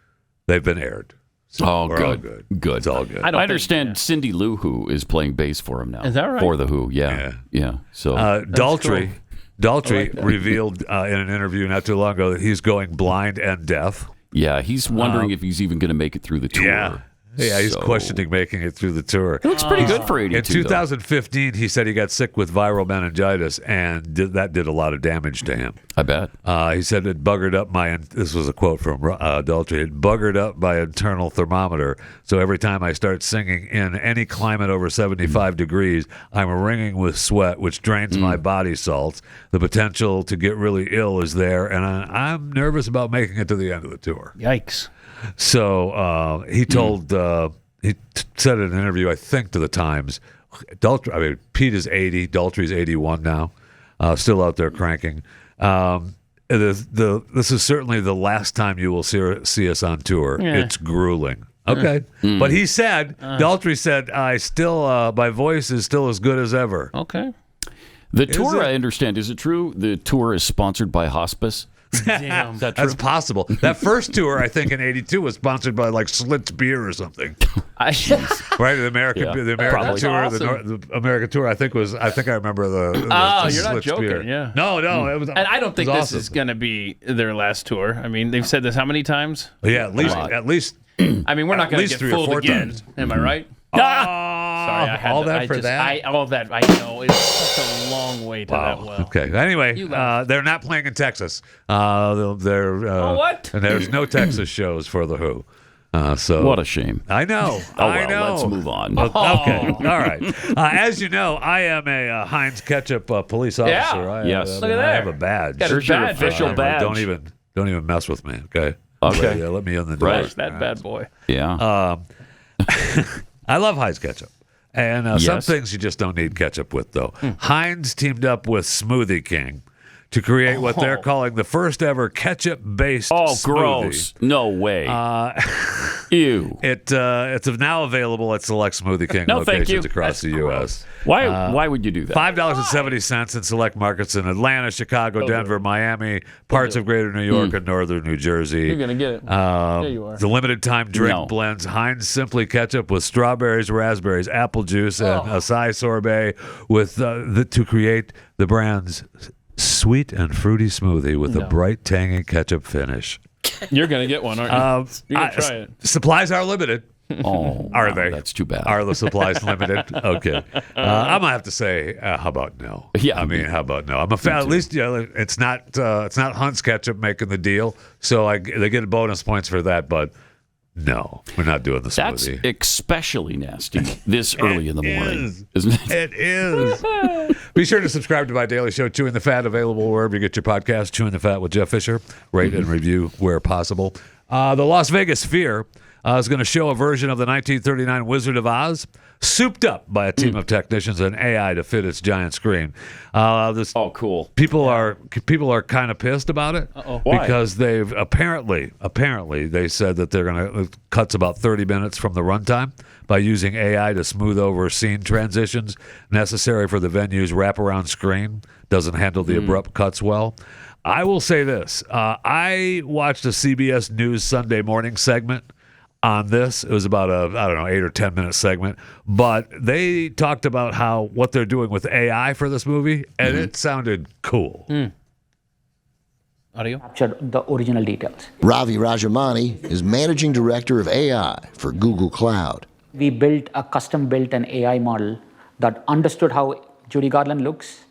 they've been aired. So good. It's all good. I understand Cindy Lou Who is playing bass for him now. Is that right? For the Who, yeah. So Daltrey cool. revealed in an interview not too long ago that he's going blind and deaf. Yeah, he's wondering if he's even going to make it through the tour. Yeah, he's questioning making it through the tour. It looks pretty good for 82. In 2015, he said he got sick with viral meningitis, and that did a lot of damage to him. I bet. He said it buggered up this was a quote from Daltrey, it buggered up my internal thermometer, so every time I start singing in any climate over 75 degrees, I'm wringing with sweat, which drains my body salts. The potential to get really ill is there, and I'm nervous about making it to the end of the tour. Yikes. So he told, he said in an interview, I think to the Times, Pete is 80, Daltrey's 81 now, still out there cranking. This is certainly the last time you will see us on tour. Yeah. It's grueling. Okay. But he said, Daltrey said, my voice is still as good as ever. Okay. The tour, I understand. Is it true the tour is sponsored by hospice? Damn. Is that true? That's possible. That first tour, I think, in '82 was sponsored by like Schlitz beer or something. Right, the American tour, awesome. the American tour. I think I remember the you're Schlitz not joking. beer. Yeah. No, it was. And I don't think this awesome. is going to be their last tour. I mean, they've said this how many times? Yeah, at least. I mean, we're not going to get 3 or 4 fooled again. times. Am I right? Sorry, I had all to- that I for just- that. all that. I know it's such a long way to that well. Okay. Anyway, You laugh. they're not playing in Texas. They're what? And there's no Texas shows for the Who. So what a shame. I know. I know. Let's move on. Okay. All right. As you know, I am a Heinz ketchup police officer. Yeah. Yes. Look at I have there. a badge. Got his There's your badge. official badge. Don't even mess with me. Okay. Okay. Let me in the door. Right. That bad boy. Yeah. I love Heinz ketchup. And some Yes. things you just don't need ketchup with, though. Heinz teamed up with Smoothie King to create what they're calling the first ever ketchup-based smoothie. Gross. No way. Ew. It's now available at select Smoothie King No, thank locations you. across the U.S. Why would you do that? $5.70 in select markets in Atlanta, Chicago, Denver, Miami, parts of Greater New York, and Northern New Jersey. You're going to get it. There you are. The limited time drink No. blends Heinz Simply Ketchup with strawberries, raspberries, apple juice, and acai sorbet with to create the brand's sweet and fruity smoothie with a bright, tangy ketchup finish. You're going to get one, aren't you? You're going to try it. Supplies are limited. Oh, Are wow, they? That's too bad. Are the supplies limited? Okay. I'm gonna have to say, how about no? Yeah, I mean, how about no? I'm a fan. At least it's not Hunt's ketchup making the deal, so they get bonus points for that. But no, we're not doing the That's smoothie. especially nasty this early in the morning, isn't it? It is. Be sure to subscribe to my daily show, Chewing the Fat, available wherever you get your podcast. Chewing the Fat with Jeff Fisher. Rate and review where possible. The Las Vegas Sphere is going to show a version of the 1939 Wizard of Oz, souped up by a team of technicians and AI to fit its giant screen. Cool. People are kind of pissed about it because they've apparently they said that they're going to cuts about 30 minutes from the runtime by using AI to smooth over scene transitions necessary for the venue's wraparound screen. Doesn't handle the abrupt cuts well. I will say this: I watched a CBS News Sunday morning segment on this. It was about a 8 or 10 minute segment, but they talked about what they're doing with AI for this movie, and it sounded cool. Audio. Captured the original details. Ravi Rajamani is managing director of AI for Google Cloud. We built an AI model that understood how Judy Garland looks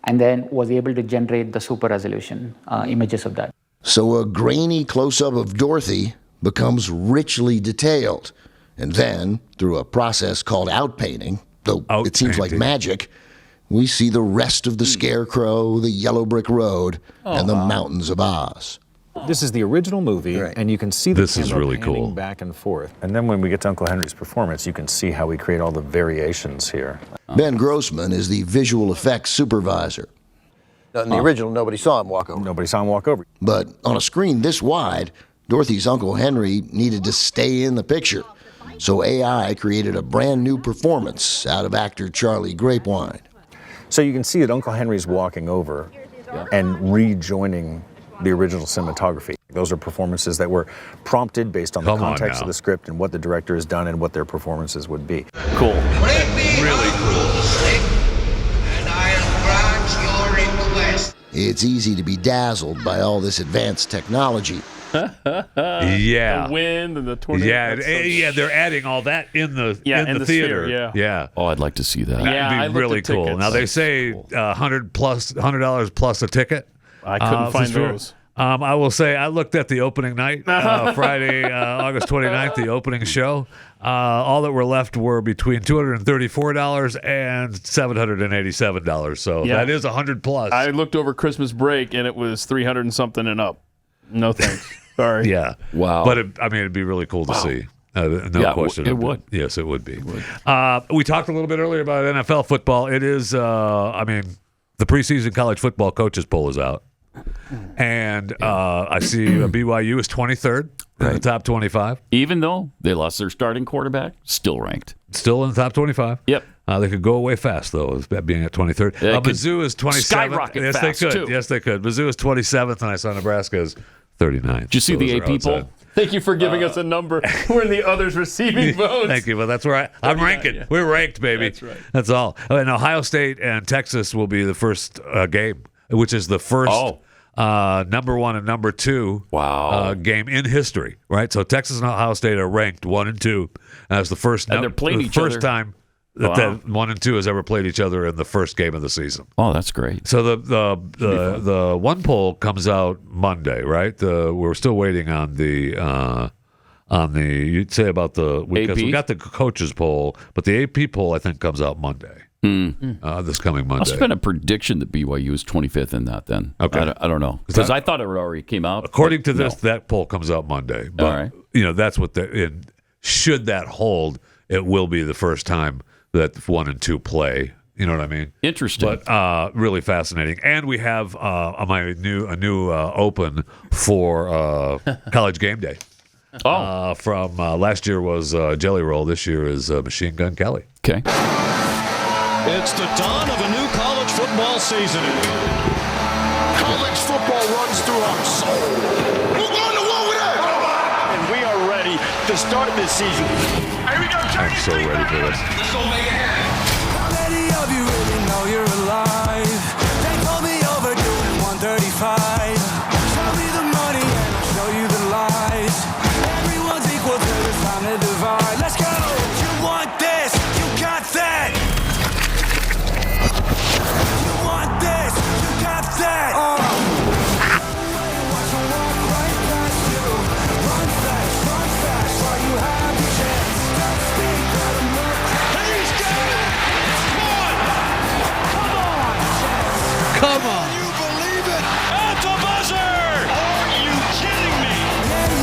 and then was able to generate the super resolution images of that. So a grainy close-up of Dorothy becomes richly detailed. And then, through a process called outpainting, though it seems like magic, we see the rest of the Scarecrow, the Yellow Brick Road, and the Mountains of Oz. This is the original movie, and you can see the camera really panning cool. back and forth. And then when we get to Uncle Henry's performance, you can see how we create all the variations here. Ben Grossman is the visual effects supervisor. In the original, nobody saw him walk over. Nobody saw him walk over. But on a screen this wide, Dorothy's Uncle Henry needed to stay in the picture. So AI created a brand new performance out of actor Charlie Grapewine. So you can see that Uncle Henry's walking over and rejoining the original cinematography. Those are performances that were prompted based on the context of the script and what the director has done and what their performances would be. Cool. Really cool. It's easy to be dazzled by all this advanced technology. Yeah. The wind and the tornado. Yeah, they're adding all that in the theater. Sphere, yeah. Oh, I'd like to see that. Yeah, I That'd be looked really at cool. tickets. Now they say $100 plus a ticket. I couldn't find for- those. I will say I looked at the opening night, Friday, August 29th, the opening show. All that were left were between $234 and $787. So that is $100 plus. I looked over Christmas break and it was 300 and something and up. No thanks. Sorry. Yeah. Wow. But it'd be really cool to see. No question. It would. Yes, it would be. We talked a little bit earlier about NFL football. It is, the preseason college football coaches poll is out. And I see BYU is 23rd in the top 25. Even though they lost their starting quarterback, still ranked. Still in the top 25. Yep. They could go away fast, though, as being at 23rd. Mizzou is 27th. Skyrocket yes, fast, they could. too. Yes, they could. Mizzou is 27th, and I saw Nebraska is 39th. Did you see the AP poll? Thank you for giving us a number. We're in the others receiving votes. Thank you. Well, that's where I'm ranking. Yeah. We're ranked, baby. That's right. That's all. And Ohio State and Texas will be the first game, which is the first number 1 and number 2 game in history, right? So Texas and Ohio State are ranked 1 and 2 as the first. And they're playing each other. First time that 1 and 2 has ever played each other in the first game of the season. Oh, that's great. So the one poll comes out Monday, right? We're still waiting on the you'd say about because we got the coaches poll, but the AP poll I think comes out Monday. This coming Monday. Must have been a prediction that BYU is 25th in that. Then okay, I don't know because I thought it already came out. According to this, that poll comes out Monday. But, all right, that's what should that hold, it will be the first time that 1 and 2 play. You know what I mean? Interesting, but really fascinating. And we have a new open for College Game Day. From last year was Jelly Roll. This year is Machine Gun Kelly. Okay. It's the dawn of a new college football season. College football runs through our soul. We're going to war with it. And we are ready to start this season. Here we go, I'm so ready for this. Let's go make it happen. How many of you really know you're alive? They told me overdoing 135. Show me the money and I'll show you the lies. Everyone's equal till it's time to divide. Let's go. You want this? You got that. You want this? You got that. Watch them walk right past you. Run fast while you have the chance. Don't speak, let them look. He's got it. Come on. You believe it? At the buzzer. Are you kidding me?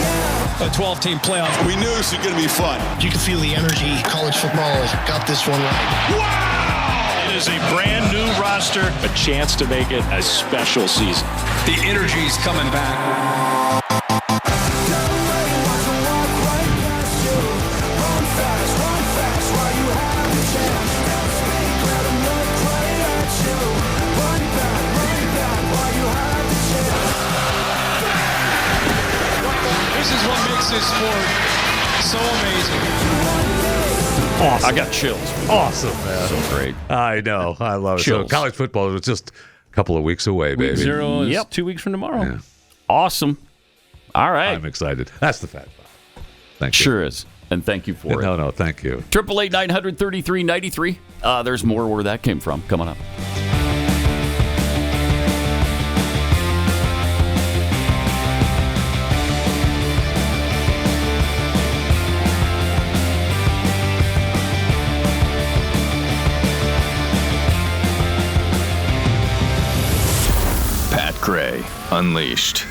Yeah. A 12-team playoff. We knew this was going to be fun. You can feel the energy. College football has got this one right. Wow! It is a brand new roster. A chance to make it a special season. The energy's coming back. This is what makes this sport so amazing. Awesome. I got chills. Awesome, man. So great. I know. I love it. Chills. So college football is just a couple of weeks away, baby. Week 0 is 2 weeks from tomorrow. Yeah. Awesome. All right. I'm excited. That's the fact. Thank you. Sure is. And thank you for it. No, thank you. 888-933-93. There's more where that came from coming up. Pat Gray Unleashed.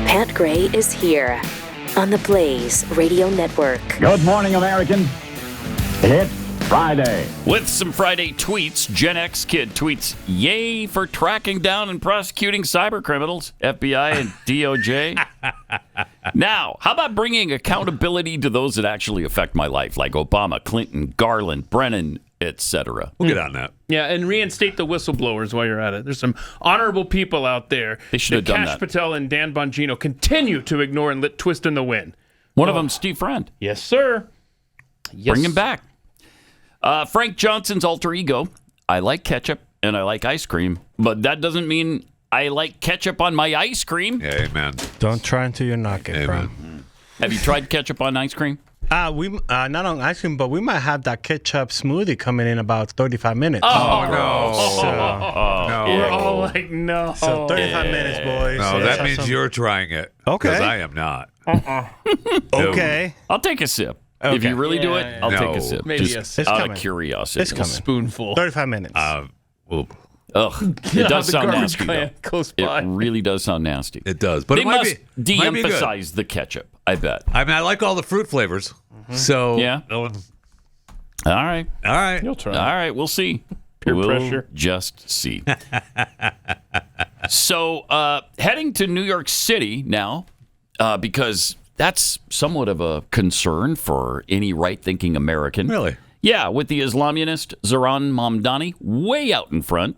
Pat Gray is here on the Blaze Radio Network. Good morning, American. It's Friday. With some Friday tweets, Gen X kid tweets, "Yay for tracking down and prosecuting cyber criminals, FBI and DOJ." Now, how about bringing accountability to those that actually affect my life, like Obama, Clinton, Garland, Brennan, etc. We'll get on that. Yeah, and reinstate the whistleblowers while you're at it. There's some honorable people out there. They should have done Kash that. Patel and Dan Bongino continue to ignore and let twist in the wind. One of them, Steve Friend. Yes, sir. Yes. Bring him back. Frank Johnson's alter ego. I like ketchup and I like ice cream, but that doesn't mean I like ketchup on my ice cream. Yeah, amen. Don't try until you knock it, bro. Have you tried ketchup on ice cream? We not on ice cream, but we might have that ketchup smoothie coming in about 35 minutes. Oh, no. We're all like, no. So 35 minutes, boys. No, that means you're trying it. Okay. Because I am not. Okay. I'll take a sip. If you really do it, I'll take a sip. Maybe just a sip. out coming. of curiosity. It's coming. Spoonful. 35 minutes. Ugh. It does sound nasty, though. Close by. It really does sound nasty. It does. But they it might must be de-emphasize the ketchup, I bet. I mean, I like all the fruit flavors. So, yeah. All right. You'll try. All right, we'll see. Peer we'll pressure. Just see. So, heading to New York City now, because that's somewhat of a concern for any right-thinking American. Really? Yeah, with the Islamist Zohran Mamdani way out in front.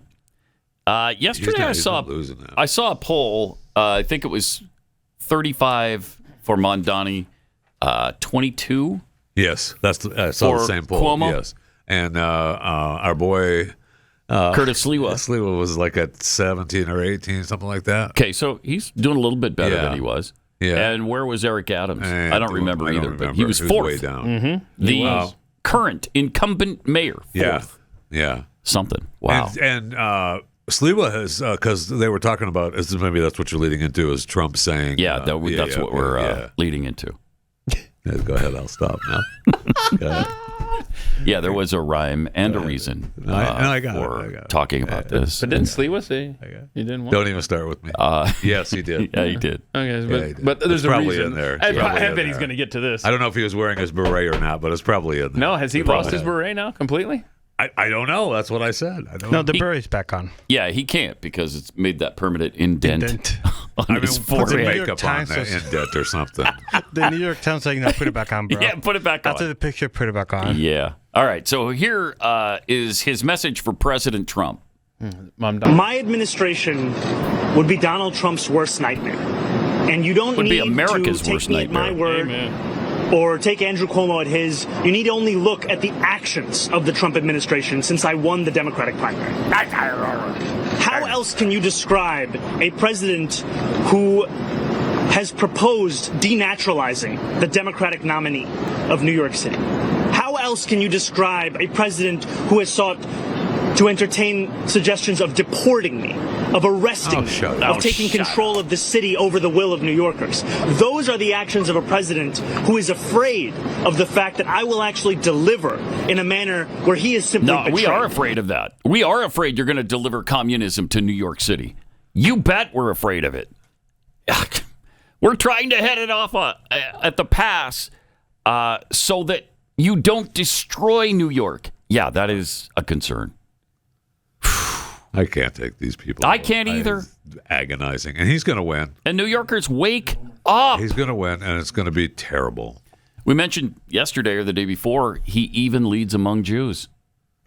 Yesterday, I saw a poll. I think it was 35 for Mamdani, 22. Yes, I saw the same poll. Cuomo. Yes, and our boy Curtis Sliwa. Sliwa was like at 17 or 18, something like that. Okay, so he's doing a little bit better than he was. Yeah. And where was Eric Adams? I don't remember either, but he was He fourth. way down. The current incumbent mayor. Fourth. Yeah. Something. Wow. And Sliwa has, because they were talking about, maybe that's what you're leading into, is Trump saying. Yeah, that's what we're leading into. Go ahead, I'll stop now. Go ahead. Yeah, there was a rhyme and a reason I got for talking about this. But didn't Sliwa say he didn't want? Don't even start with me. Yes, he did. Yeah, he did. Okay, he did. but there's It's a probably reason. in there. I Probably in bet he's there. going to get to this. I don't know if he was wearing his beret or not, but it's probably in there. No, has he lost his beret now completely? I don't know. That's what I said. I don't No, know. the beret's back on. Yeah, he can't because it's made that permanent indent on his put forehead. some New makeup York on Times that says- indent or something. The New York Times saying, no, put it back on, bro. Yeah, put it back on. After the picture, put it back on. Yeah. All right. So here is his message for President Trump. My administration would be Donald Trump's worst nightmare. And you don't Would be need America's to worst take me at my nightmare. word or take Andrew Cuomo at his. You need to only look at the actions of the Trump administration since I won the Democratic primary. How else can you describe a president who has proposed denaturalizing the Democratic nominee of New York City? How else can you describe a president who has sought to entertain suggestions of deporting me, of arresting me, of taking control of the city over the will of New Yorkers? Those are the actions of a president who is afraid of the fact that I will actually deliver in a manner where he is simply No, we betrayed. are afraid of that. We are afraid you're going to deliver communism to New York City. You bet we're afraid of it. We're trying to head it off at the pass so that you don't destroy New York. Yeah, that is a concern. I can't take these people. I can't either. It's agonizing. And he's going to win. And New Yorkers, wake up. He's going to win, and it's going to be terrible. We mentioned yesterday or the day before, he even leads among Jews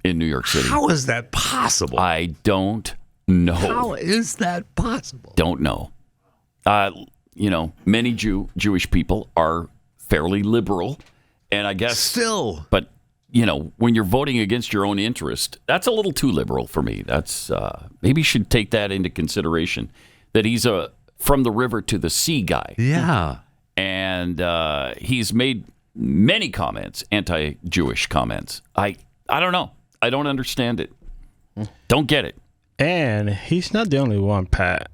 in New York City. How is that possible? I don't know. How is that possible? Don't know. Many Jewish people are fairly liberal, and I guess still. But when you're voting against your own interest, that's a little too liberal for me. That's maybe you should take that into consideration. That he's a from the river to the sea guy. Yeah, and he's made many comments, anti-Jewish comments. I don't know. I don't understand it. Don't get it. And he's not the only one, Pat.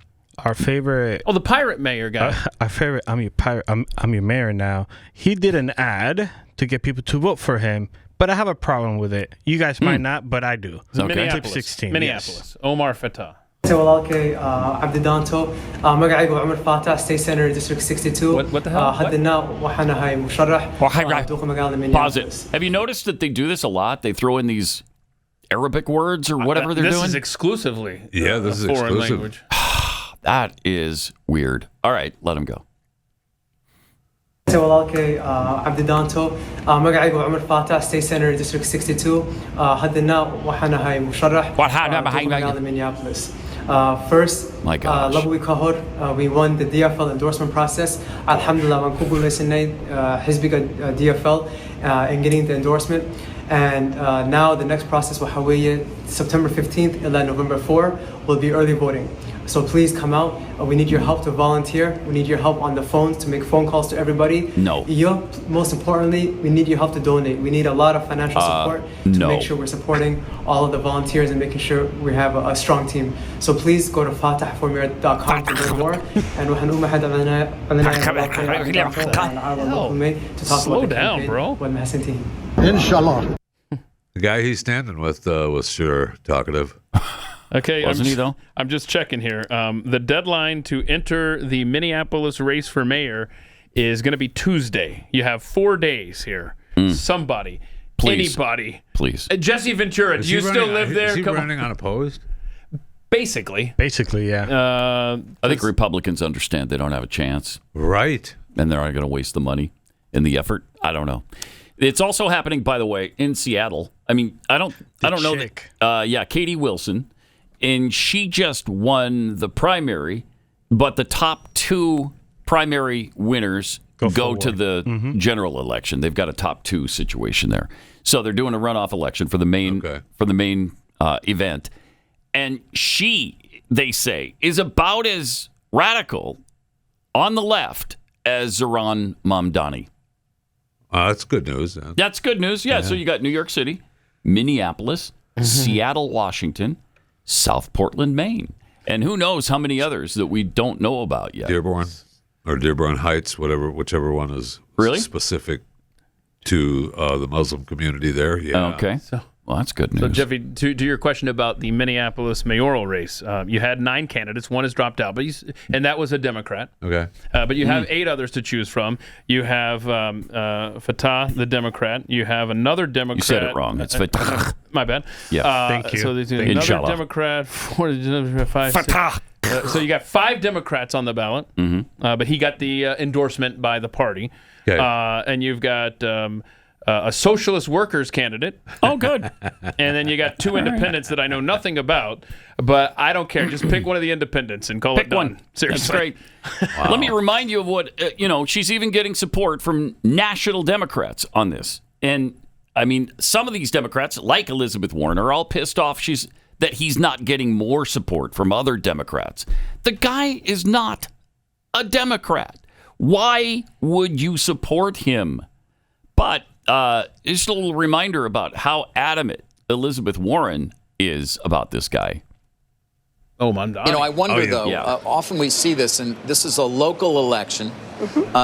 Our favorite. Oh, the pirate mayor guy. Our favorite. I'm your pirate. I'm your mayor now. He did an ad to get people to vote for him, but I have a problem with it. You guys might not, but I do. Minneapolis. Tip 16. Minneapolis. Omar Fateh. walaalkay cabdi daanto magacaygu waa Umar Fateh, State Senator District 62. What the hell? haddana waxaan ahay musharax duqa magaalada Minneapolis. Pause it. Have you noticed that they do this a lot? They throw in these Arabic words or whatever they're doing. This is exclusively this is foreign exclusive. language. That is weird. All right, let him go. walaalkay cabdi daanto magacaygu waa Umar Fateh, State Senator District 62. haddana waxaan ahay musharax duqa magaalada Minneapolis. First, My gosh. laba week ka hor, we won the DFL endorsement process. Alhamdulillah, waan ku guuleysanay xisbiga DFL in getting the endorsement. And now the next process waxa weeye September 15th and November 4 will be early voting. So please come out. We need your help to volunteer. We need your help on the phones to make phone calls to everybody. No. Most importantly, we need your help to donate. We need a lot of financial support to make sure we're supporting all of the volunteers and making sure we have a strong team. So please go to fatahformayor.com to learn more. And to talk Slow about the down, campaign. bro. Inshallah. The guy he's standing with was sure talkative. Okay, Wasn't he, though? I'm just checking here. The deadline to enter the Minneapolis race for mayor is going to be Tuesday. You have 4 days here. Somebody, anybody. Please. Jesse Ventura, do you still live there? Is he running unopposed? Basically, yeah. I think Republicans understand they don't have a chance. Right. And they're not going to waste the money and the effort. I don't know. It's also happening, by the way, in Seattle. I mean, I don't know that. Katie Wilson, and she just won the primary, but the top 2 primary winners go to the general election. They've got a top 2 situation there, so they're doing a runoff election for the main event. And she, they say, is about as radical on the left as Zohran Mamdani. That's good news. That's good news. Yeah. So you got New York City, Minneapolis, Seattle, Washington, South Portland, Maine, and who knows how many others that we don't know about yet. Dearborn or Dearborn Heights, whichever one is specific to the Muslim community there. Yeah. Okay. Well, that's good news. So, Jeffy, to your question about the Minneapolis mayoral race, you had 9 candidates. One has dropped out, and that was a Democrat. Okay. But you have 8 others to choose from. You have Fateh, the Democrat. You have another Democrat. You said it wrong. It's Fateh. My bad. Yeah. Thank you. So there's another Inshallah. Democrat. 4, 5, 6. So you got 5 Democrats on the ballot, but he got the endorsement by the party. Okay. And you've got a socialist workers candidate. Oh, good. And then you got 2 independents that I know nothing about, but I don't care. Just pick one of the independents and call it done. One. Seriously. That's great. Wow. Let me remind you of what, she's even getting support from national Democrats on this. And, I mean, some of these Democrats, like Elizabeth Warren, are all pissed off that he's not getting more support from other Democrats. The guy is not a Democrat. Why would you support him? But just a little reminder about how adamant Elizabeth Warren is about this guy. Oh, Mamdani. I wonder, though, often we see this, and this is a local election.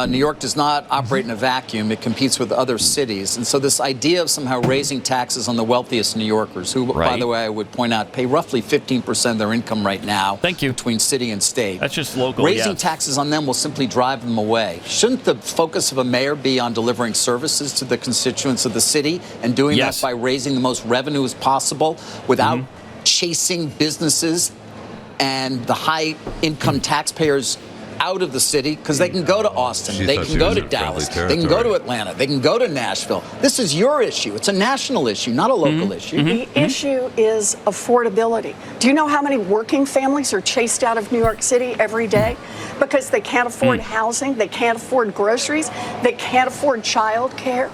New York does not operate in a vacuum. It competes with other cities. And so this idea of somehow raising taxes on the wealthiest New Yorkers, who, by the way, I would point out, pay roughly 15% of their income right now between city and state. That's just local, Raising taxes on them will simply drive them away. Shouldn't the focus of a mayor be on delivering services to the constituents of the city and doing that by raising the most revenue as possible without chasing businesses and the high-income taxpayers out of the city, because they can go to Austin, they can go to Dallas, they can go to Atlanta, they can go to Nashville. This is your issue. It's a national issue, not a local issue. The issue is affordability. Do you know how many working families are chased out of New York City every day because they can't afford housing, they can't afford groceries, they can't afford child care?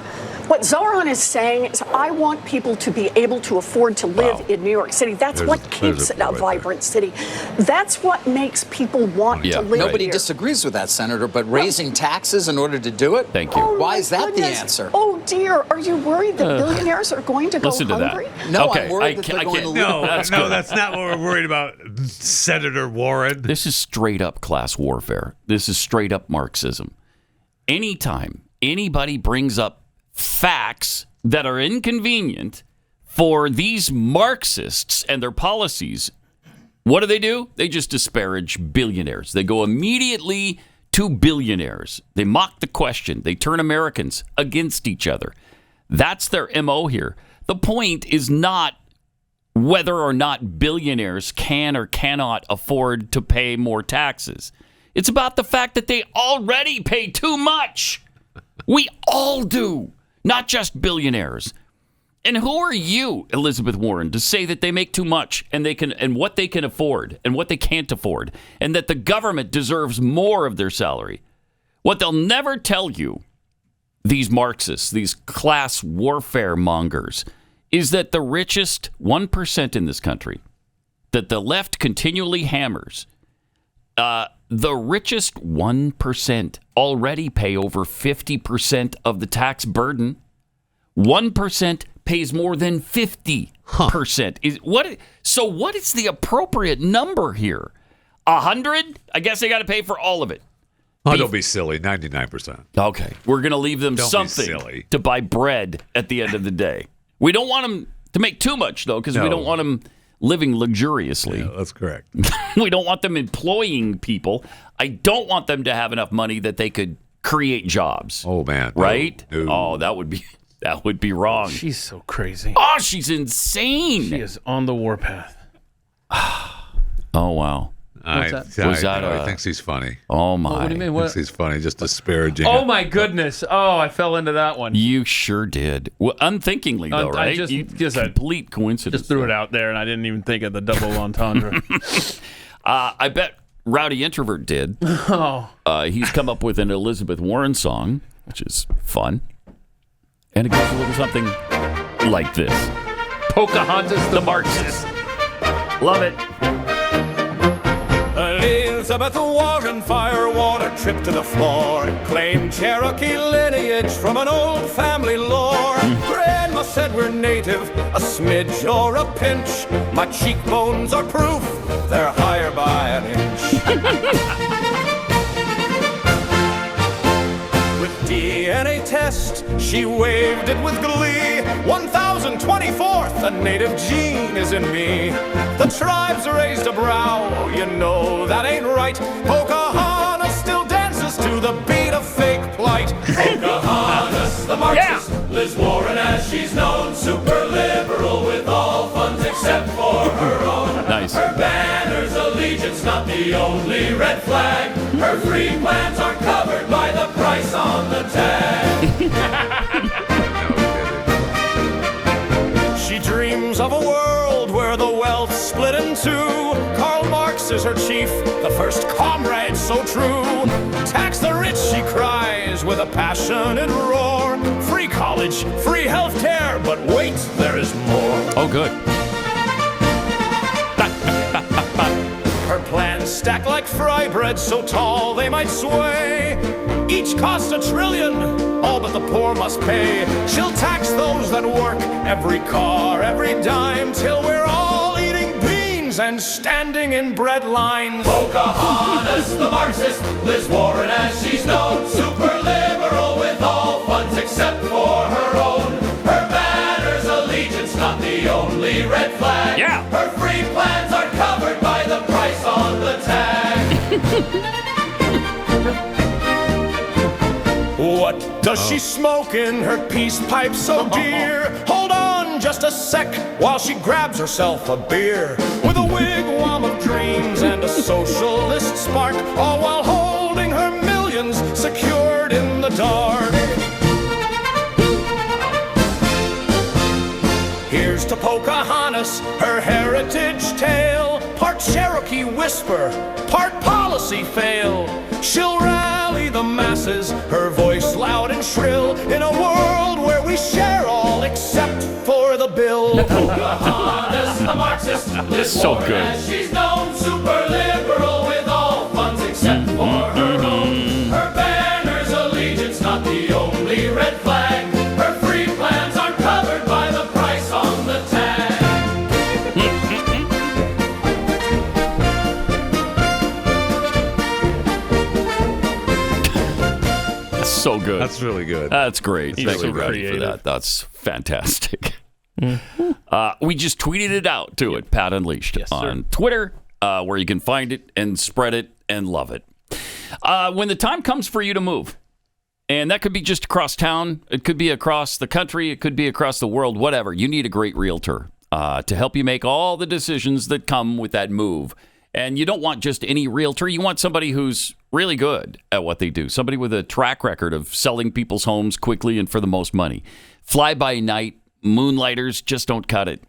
What Zohran is saying is, I want people to be able to afford to live in New York City. That's what keeps it a vibrant city. That's what makes people want to live Nobody here. disagrees with that, Senator, but raising taxes in order to do it? Thank you. Why is that the answer? Oh, dear. Are you worried that billionaires are going to go hungry? No, I'm worried that they're going to live. No, that's not what we're worried about, Senator Warren. This is straight up class warfare. This is straight up Marxism. Anytime anybody brings up facts that are inconvenient for these Marxists and their policies, what do? They just disparage billionaires. They go immediately to billionaires. They mock the question. They turn Americans against each other. That's their MO here. The point is not whether or not billionaires can or cannot afford to pay more taxes. It's about the fact that they already pay too much. We all do. Not just billionaires. And who are you, Elizabeth Warren, to say that they make too much and what they can afford and what they can't afford, and that the government deserves more of their salary? What they'll never tell you, these Marxists, these class warfare mongers, is that the richest 1% in this country, that the left continually hammers, the richest 1% already pay over 50% of the tax burden. 1% pays more than 50%. So what is the appropriate number here? 100? I guess they got to pay for all of it. Oh, don't be silly. 99%. Okay. We're going to leave them something to buy bread at the end of the day. We don't want them to make too much, though, because we don't want them living luxuriously. Yeah, that's correct. We don't want them employing people. I don't want them to have enough money that they could create jobs. Oh man, right? No. Oh, that would be wrong. She's so crazy. Oh, she's insane. She is on the warpath. Oh wow. What's that? He thinks he's funny. Oh my! What do you mean? He What? thinks he's funny, just disparaging. Oh my goodness! Oh, I fell into that one. You sure did. Well, unthinkingly though, right? Complete coincidence. Just threw it out there, and I didn't even think of the double entendre. I bet Rowdy Introvert did. Oh. He's come up with an Elizabeth Warren song, which is fun, and it goes a little something like this: Pocahontas the Marxist. Love it. Elizabeth Warren Firewater trip to the floor, claimed Cherokee lineage from an old family lore. Grandma said we're native, a smidge or a pinch. My cheekbones are proof they're higher by an inch. With DNA test, she waved it with glee. 1024th, a native gene is in me. The tribes raised a brow, you know that ain't right. Pocahontas still dances to the beat of fake plight. Pocahontas the Marxist, Liz Warren as she's known. Super liberal with all funds except for her own. Nice. Her banner's allegiance, not the only red flag. Her free plans are covered by the price on the tag. She dreams of a world where the wealth split in two. Karl Marx is her chief, the first comrade so true. Tax the rich, she cries with a passionate roar. Free college, free health care, but wait, there is more. Oh, good. Her plans stack like fry bread, so tall they might sway. Each cost $1 trillion, all but the poor must pay. She'll tax those that work, every car, every dime, till we're all eating beans and standing in bread lines. Pocahontas the Marxist, Liz Warren as she's known. Super liberal with all funds except for her own. Her banner's allegiance, not the only red flag. Yeah. Her free plans are covered by the price on the tag. What does she smoke in her peace pipe so dear? Hold on just a sec while she grabs herself a beer. With a wigwam of dreams and a socialist spark, all while holding her millions secured in the dark. Here's to Pocahontas, her heritage tale. Part Cherokee whisper, part policy fail. She'll rally the masses, her voice loud and shrill, in a world where we share all except for the bill. Pocahontas the Marxist, Liz So Warren good. as she's known. Super liberal with all funds except for her own. Her banner's allegiance, not the only red flag. Her free plans are covered by the price on the tag. So good. That's really good. That's great. He's Thank so you, Rowdy, for creative. that. That's fantastic. We just tweeted it out to it, Pat Unleashed, on Twitter, where you can find it and spread it and love it. When the time comes for you to move, and that could be just across town, it could be across the country, it could be across the world, whatever, you need a great realtor to help you make all the decisions that come with that move. And you don't want just any realtor. You want somebody who's really good at what they do. Somebody with a track record of selling people's homes quickly and for the most money. Fly-by-night moonlighters just don't cut it.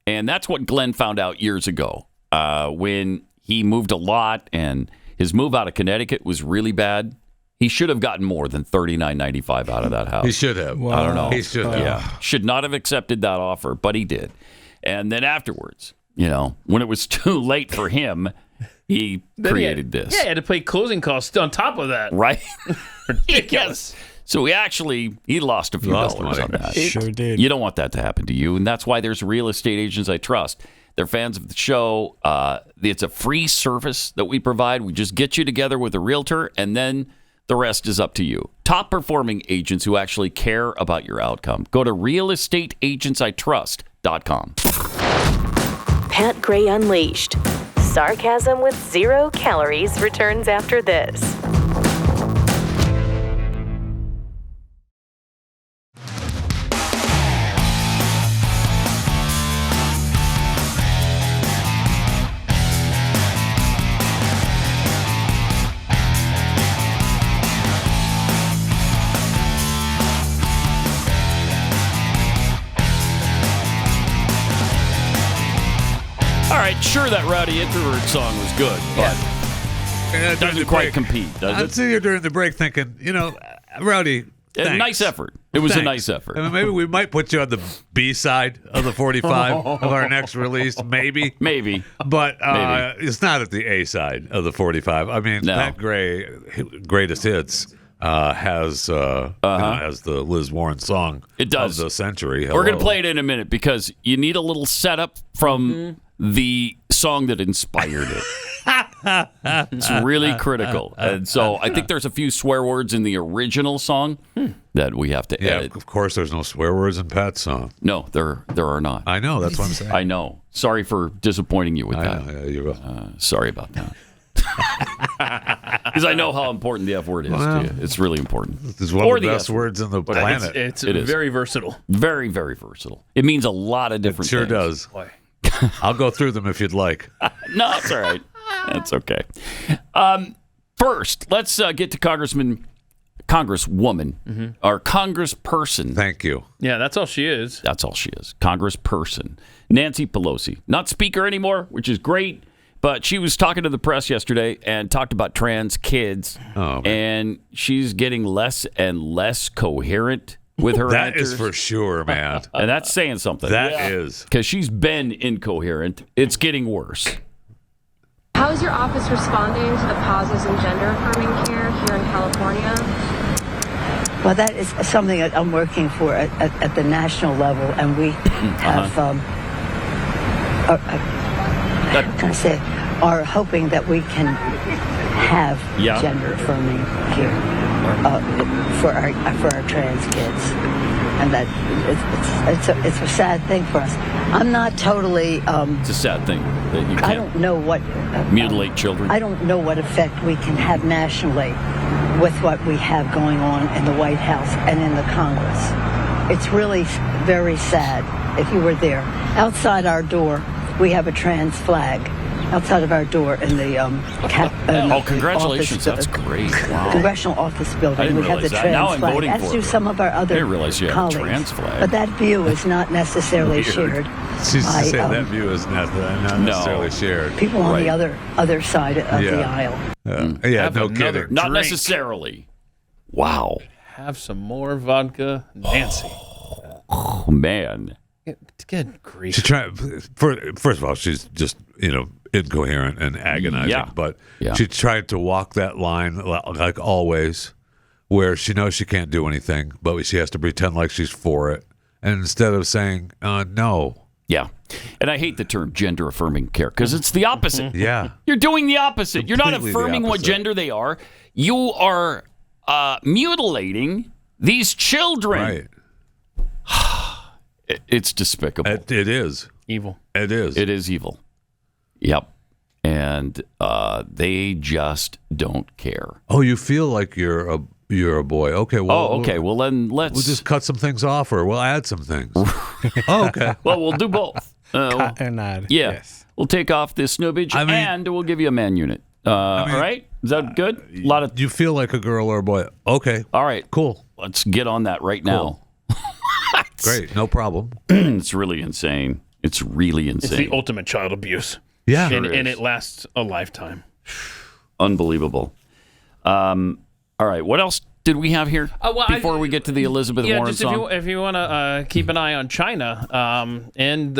And that's what Glenn found out years ago when he moved a lot and his move out of Connecticut was really bad. He should have gotten more than $39.95 out of that house. He should have. I don't know. He should have. Yeah. Should not have accepted that offer, but he did. And then afterwards, you know, when it was too late for him, he created this. Yeah, he had to pay closing costs on top of that. Right? Ridiculous. Yes. So he lost a few dollars on that. Sure did. You don't want that to happen to you. And that's why there's Real Estate Agents I Trust. They're fans of the show. It's a free service that we provide. We just get you together with a realtor, and then the rest is up to you. Top performing agents who actually care about your outcome. Go to realestateagentsitrust.com. Pat Gray Unleashed. Sarcasm with 0 calories returns after this. All right, sure, that Rowdy Introvert song was good, but it doesn't quite compete, does it? I'd see you during the break thinking, Rowdy, thanks. Nice effort. It was a nice effort. I mean, maybe we might put you on the B side of the 45 of our next release, maybe. But it's not at the A side of the 45. I mean, Pat Gray, Greatest Hits, has the Liz Warren song it does. of the century. We're going to play it in a minute because you need a little setup from the song that inspired it. It's really critical. And so I think there's a few swear words in the original song that we have to edit. Of course, there's no swear words in Pat's song. No, there are not. I know. That's what I'm saying. I know. Sorry for disappointing you with that. Yeah, you will. Sorry about that. Because I know how important the F word is to you. It's really important. It's one of the best words on the planet. It's very versatile. Very, very versatile. It means a lot of different things. It sure things. does. Boy. I'll go through them if you'd like. No, it's all right. That's okay. First, let's get to Congresswoman, or Congressperson. Thank you. Yeah, that's all she is. That's all she is. Congressperson. Nancy Pelosi. Not speaker anymore, which is great, but she was talking to the press yesterday and talked about trans kids, and she's getting less and less coherent with her That answers. is for sure, man. And that's saying something. That is. Because she's been incoherent. It's getting worse. How is your office responding to the pauses in gender affirming care here in California? Well, that is something that I'm working for at the national level, and we have, are hoping that we can have gender affirming care for our trans kids, and that it's a sad thing for us. I'm not totally. It's a sad thing that you can't. I don't know what mutilate children. I don't know what effect we can have nationally with what we have going on in the White House and in the Congress. It's really very sad. If you were there, outside our door, we have a trans flag. Outside of our door in the congratulations! Office, that's great. Wow. Congressional office building. I didn't we have the realize that. trans Now I'm flag. voting As for do it. some of our other I didn't realize you had colleagues. a trans flag. But that view is not necessarily shared. She's saying that view is not necessarily shared. People on the other side of the aisle. No kidding. Not necessarily. Wow. Have some more vodka, Nancy. Oh man. Good grief. First of all, she's just incoherent and agonizing. But she tried to walk that line like always, where she knows she can't do anything, but she has to pretend like she's for it, and instead of saying no. Yeah. And I hate the term gender affirming care because it's the opposite. Yeah. You're doing the opposite. You're not Completely affirming what gender they are. You are mutilating these children. Right. It's despicable. It is. Evil. It is. It is evil. Yep. And they just don't care. Oh, you feel like you're a boy. Okay. Well, Well, then we'll just cut some things off, or we'll add some things. Okay. Well, we'll do both. Cut and add. Yeah. Yes. We'll take off this snubbage and we'll give you a man unit. All right? Is that good? A lot of. You feel like a girl or a boy. Okay. All right. Cool. Let's get on that right now. Great. No problem. It's really insane. It's really insane. It's the ultimate child abuse. Yeah. And it lasts a lifetime. Unbelievable. All right. What else did we have here before we get to the Elizabeth Warren song? If you want to keep an eye on China and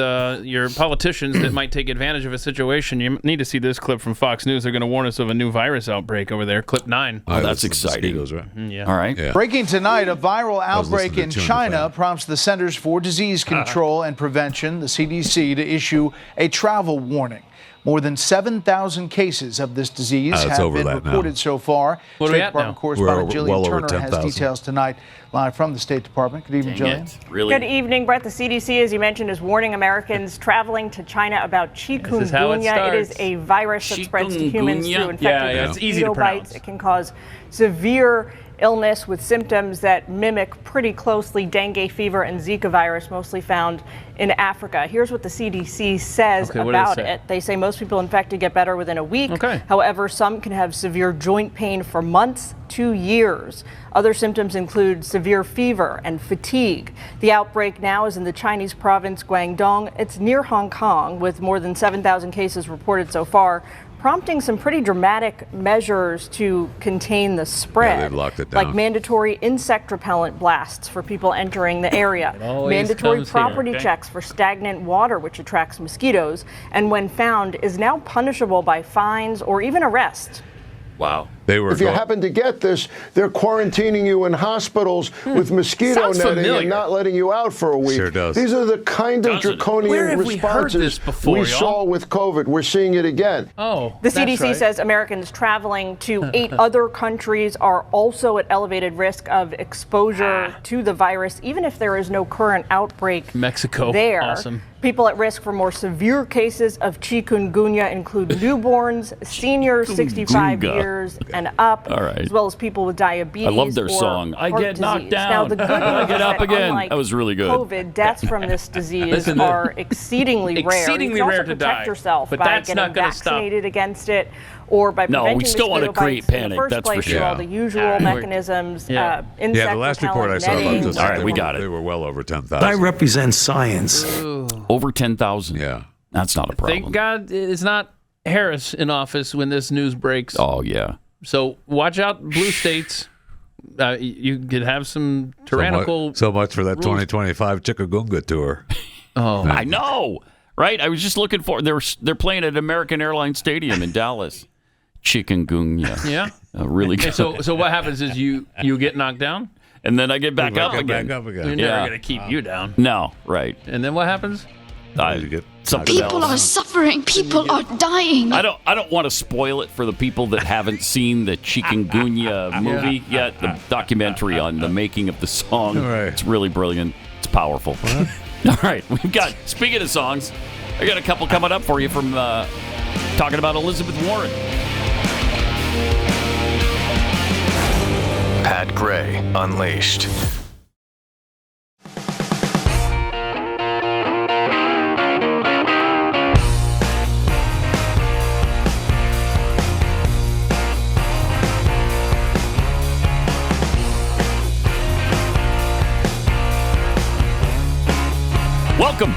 your politicians that might take advantage of a situation, you need to see this clip from Fox News. They're going to warn us of a new virus outbreak over there. Clip 9. Oh, that's exciting. Right? Yeah. All right. Yeah. Breaking tonight, a viral outbreak in China prompts the Centers for Disease Control and Prevention, the CDC, to issue a travel warning. More than 7,000 cases of this disease have been reported so far. What State are we at Department now? correspondent We're Jillian well over Turner has 10,000. details tonight, live from the State Department. Good evening, Jillian. Really? Good evening, Brett. The CDC, as you mentioned, is warning Americans traveling to China about chikungunya. This is how it starts. It is a virus that spreads to humans through infected it's easy to mosquito pronounce. bites. It can cause severe illness with symptoms that mimic pretty closely dengue fever and Zika virus, mostly found in Africa. Here's what the CDC says about it. They say most people infected get better within a week. However, some can have severe joint pain for months to years. Other symptoms include severe fever and fatigue. The outbreak now is in the Chinese province Guangdong. It's near Hong Kong, with more than 7,000 cases reported so far, prompting some pretty dramatic measures to contain the spread. Yeah, they've locked it down. Like mandatory insect repellent blasts for people entering the area, mandatory property checks for stagnant water, which attracts mosquitoes, and when found is now punishable by fines or even arrest. Wow. If you happen to get this, they're quarantining you in hospitals with mosquito Sounds netting familiar. and not letting you out for a week. Sure does. These are the kind of draconian responses we saw with COVID. We're seeing it again. Oh, The CDC says Americans traveling to 8 other countries are also at elevated risk of exposure to the virus, even if there is no current outbreak Mexico. there. Awesome. People at risk for more severe cases of chikungunya include newborns, seniors 65 years and up, as well as people with diabetes. I love their or song. I heart get knocked disease. down. Now, the good I news get is up that again. unlike That was really good. COVID, deaths from this disease Listen, are exceedingly rare. exceedingly You can rare also to protect die, yourself but by that's getting not gonna stop. vaccinated against it, or by No, preventing we still want to mosquito create bites in panic, the first that's for place sure. through all the usual mechanisms. Yeah, Insect the last report I repellent, saw about netting. this, All right, we got it. They were well over 10,000. I represent science. Over 10,000. Yeah. That's not a problem. Thank God it's not Harris in office when this news breaks. Oh, yeah. So watch out, blue states. You could have some tyrannical. So much for that rules. 2025 Chikungunya tour. Oh, I know, right? I was just looking for. They're playing at American Airlines Stadium in Dallas. Chikungunya. Yeah. Really good. So what happens is you get knocked down, and then I get back up again. They're never gonna keep you down. No, right. And then what happens? I get something People else. are suffering. People are dying. I don't want to spoil it for the people that haven't seen the Chikungunya movie yet. The documentary on the making of the song. It's really brilliant. It's powerful. All right, we've got. Speaking of songs, I got a couple coming up for you from talking about Elizabeth Warren. Pat Gray Unleashed. Welcome.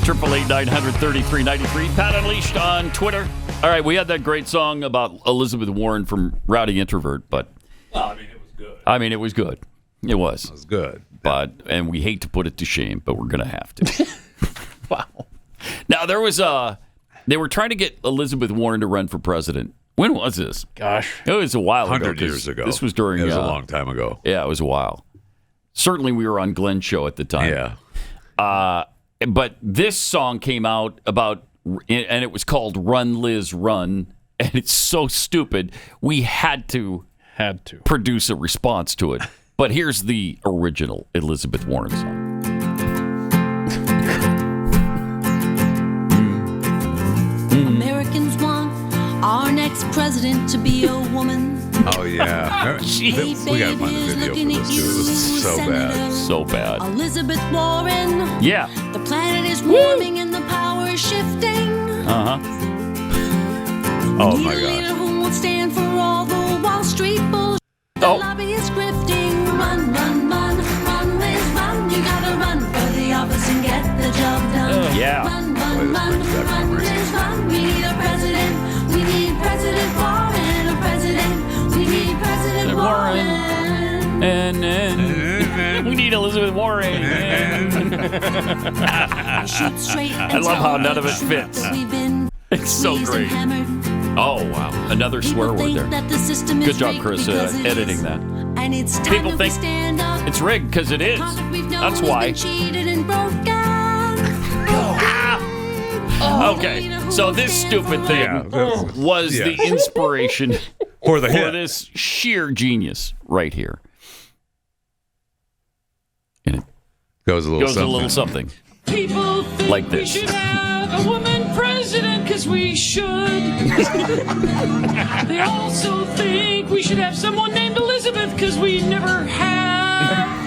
888-900-3393. Pat Unleashed on Twitter. All right, we had that great song about Elizabeth Warren from Rowdy Introvert, but it was good. It was. It was good. And we hate to put it to shame, but we're going to have to. Wow. Now, there was they were trying to get Elizabeth Warren to run for president. When was this? Gosh. It was a while ago. 100 years ago. This was during... It was a long time ago. Yeah, it was a while. Certainly, we were on Glenn's show at the time. Yeah. But this song came out about, and it was called Run, Liz, Run. And it's so stupid. We had to produce a response to it. But here's the original Elizabeth Warren song. Americans want our next president to be a woman. Oh, yeah. We got to find a video for this, too. It was so bad. So bad. Elizabeth Warren. Yeah. The planet is warming and the power is shifting. Uh-huh. Oh, Need my a leader gosh. who won't stand for all the Wall Street bullshit. The lobbyist grifting. Run, run, run, run, Liz, run. You gotta run for the office and get the job done. Yeah. Run, run, run, run, Liz, run. We need a president. We need President Warren. A president. We need President Warren. And we need Elizabeth Warren. I love how none of it fits. It's so great. Oh, wow. Another swear word there. Good job, Chris, editing that. And it's time People that think we stand up. it's rigged because it is. That's why. Cheated and broken. Okay, so this stupid thing was the inspiration for this sheer genius right here. And it goes a little something. People think like we this. should have a woman president because we should. They also think we should have someone named Elizabeth because we never have.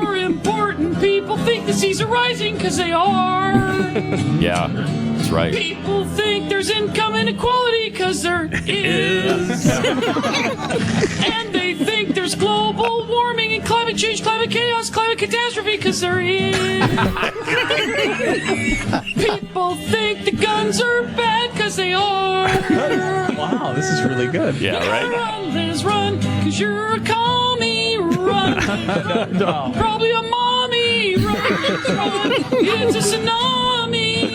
More important, people think the seas are rising because they are. Yeah, that's right. People think there's income inequality because there is. And they think there's global warming and climate change, climate chaos, climate catastrophe because there is. People think the guns are bad because they are. Wow, this is really good. Yeah, right? Run, Liz, run, because you're a commie. Run, No. probably a mommy. Run, Liz, run, it's a tsunami.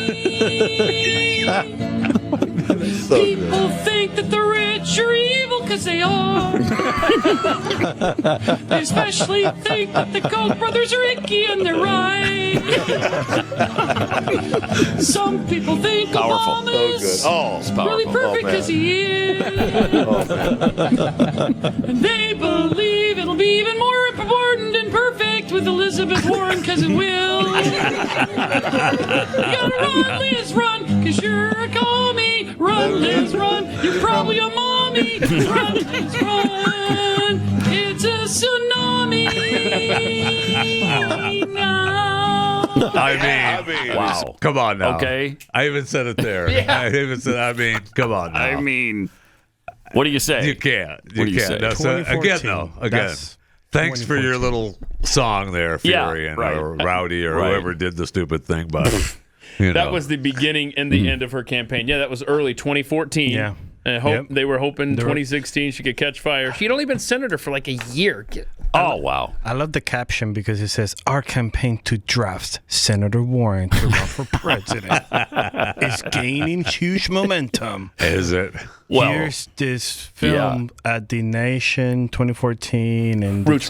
People think that the rich are evil because they are. They especially think that the Koch brothers are icky, and they're right. Some people think Powerful. Obama's It's powerful. really perfect because he is. And they believe it'll be even more important and perfect with Elizabeth Warren because it will. You gotta run, Liz, run, because you're a commie. Run, Liz, run, you're probably a mommy. Run, Liz, run, it's a tsunami now. Wow. Come on now. Okay. I even said it there. Yeah. I even said, come on now. What do you say? You can't. What do you say? No, so again, thanks for your little song there, Fury or Rowdy or whoever did the stupid thing. But that was the beginning and the end of her campaign. Yeah, that was early 2014. Yeah. And they were hoping 2016 she could catch fire. She had only been senator for like a year. Oh, wow. I love the caption because it says, our campaign to draft Senator Warren to run for president is gaining huge momentum. Is it? Well, here's this film at The Nation 2014 and Root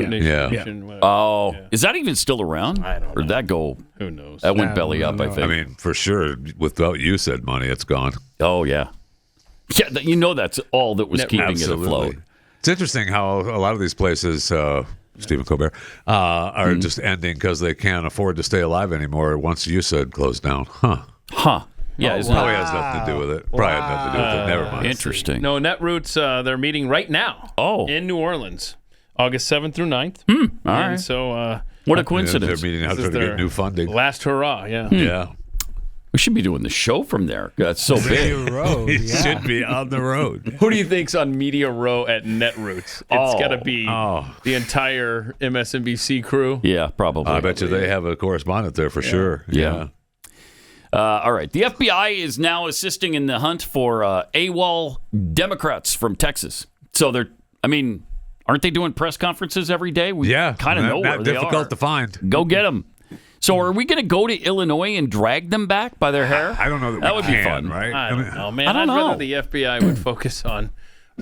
Nation. Yeah. Oh, is that even still around? I don't know. Or did that go? Who knows? That went belly up, I think. I mean, for sure, without you said money, it's gone. Oh, yeah. Yeah, you know that's all that was keeping it afloat. It's interesting how a lot of these places, Stephen Colbert, are just ending because they can't afford to stay alive anymore once you said closed down. Huh. Yeah, probably has nothing to do with it. Probably had nothing to do with it. Never mind. Interesting. No, Netroots, they're meeting right now in New Orleans, August 7th through 9th. All right. So, what a coincidence. They're meeting out there to get new funding. Last hurrah, yeah. Yeah. We should be doing the show from there. That's so big. It should be on the road. Who do you think's on Media Row at Netroots? It's got to be the entire MSNBC crew. Yeah, probably. I bet you they have a correspondent there for sure. Yeah. All right. The FBI is now assisting in the hunt for AWOL Democrats from Texas. So aren't they doing press conferences every day? We kind of know where they are. Difficult to find. Go get them. So are we going to go to Illinois and drag them back by their hair? I don't know that would can, be fun, right? I don't know, man. I don't know. I'd rather the FBI would focus on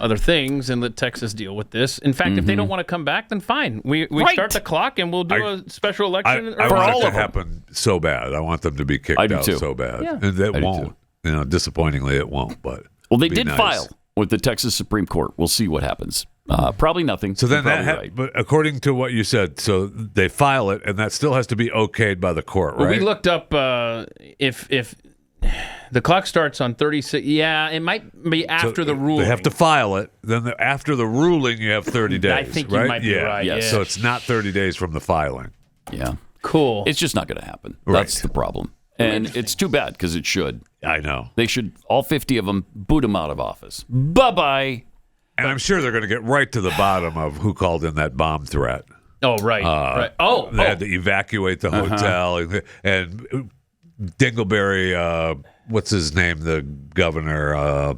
other things and let Texas deal with this. In fact, if they don't want to come back, then fine. We start the clock and we'll do a special election. I for want all it to of them. happen so bad. I want them to be kicked out so bad. Yeah. And it won't. Disappointingly, it won't. But they did file with the Texas Supreme Court. We'll see what happens. Probably nothing. So then right. But according to what you said, so they file it, and that still has to be okayed by the court, right? Well, we looked up if the clock starts on 36. Yeah, it might be after the ruling. They have to file it. Then after the ruling, you have 30 days. I think right? you might be right. Yes. Yeah. So it's not 30 days from the filing. Yeah. Cool. It's just not going to happen. Right. That's the problem. And it's too bad because it should. I know. They should, all 50 of them, boot them out of office. Bye-bye. And I'm sure they're going to get right to the bottom of who called in that bomb threat. Oh, right. Right. Oh, they had to evacuate the hotel. And Dingleberry, what's his name? The governor,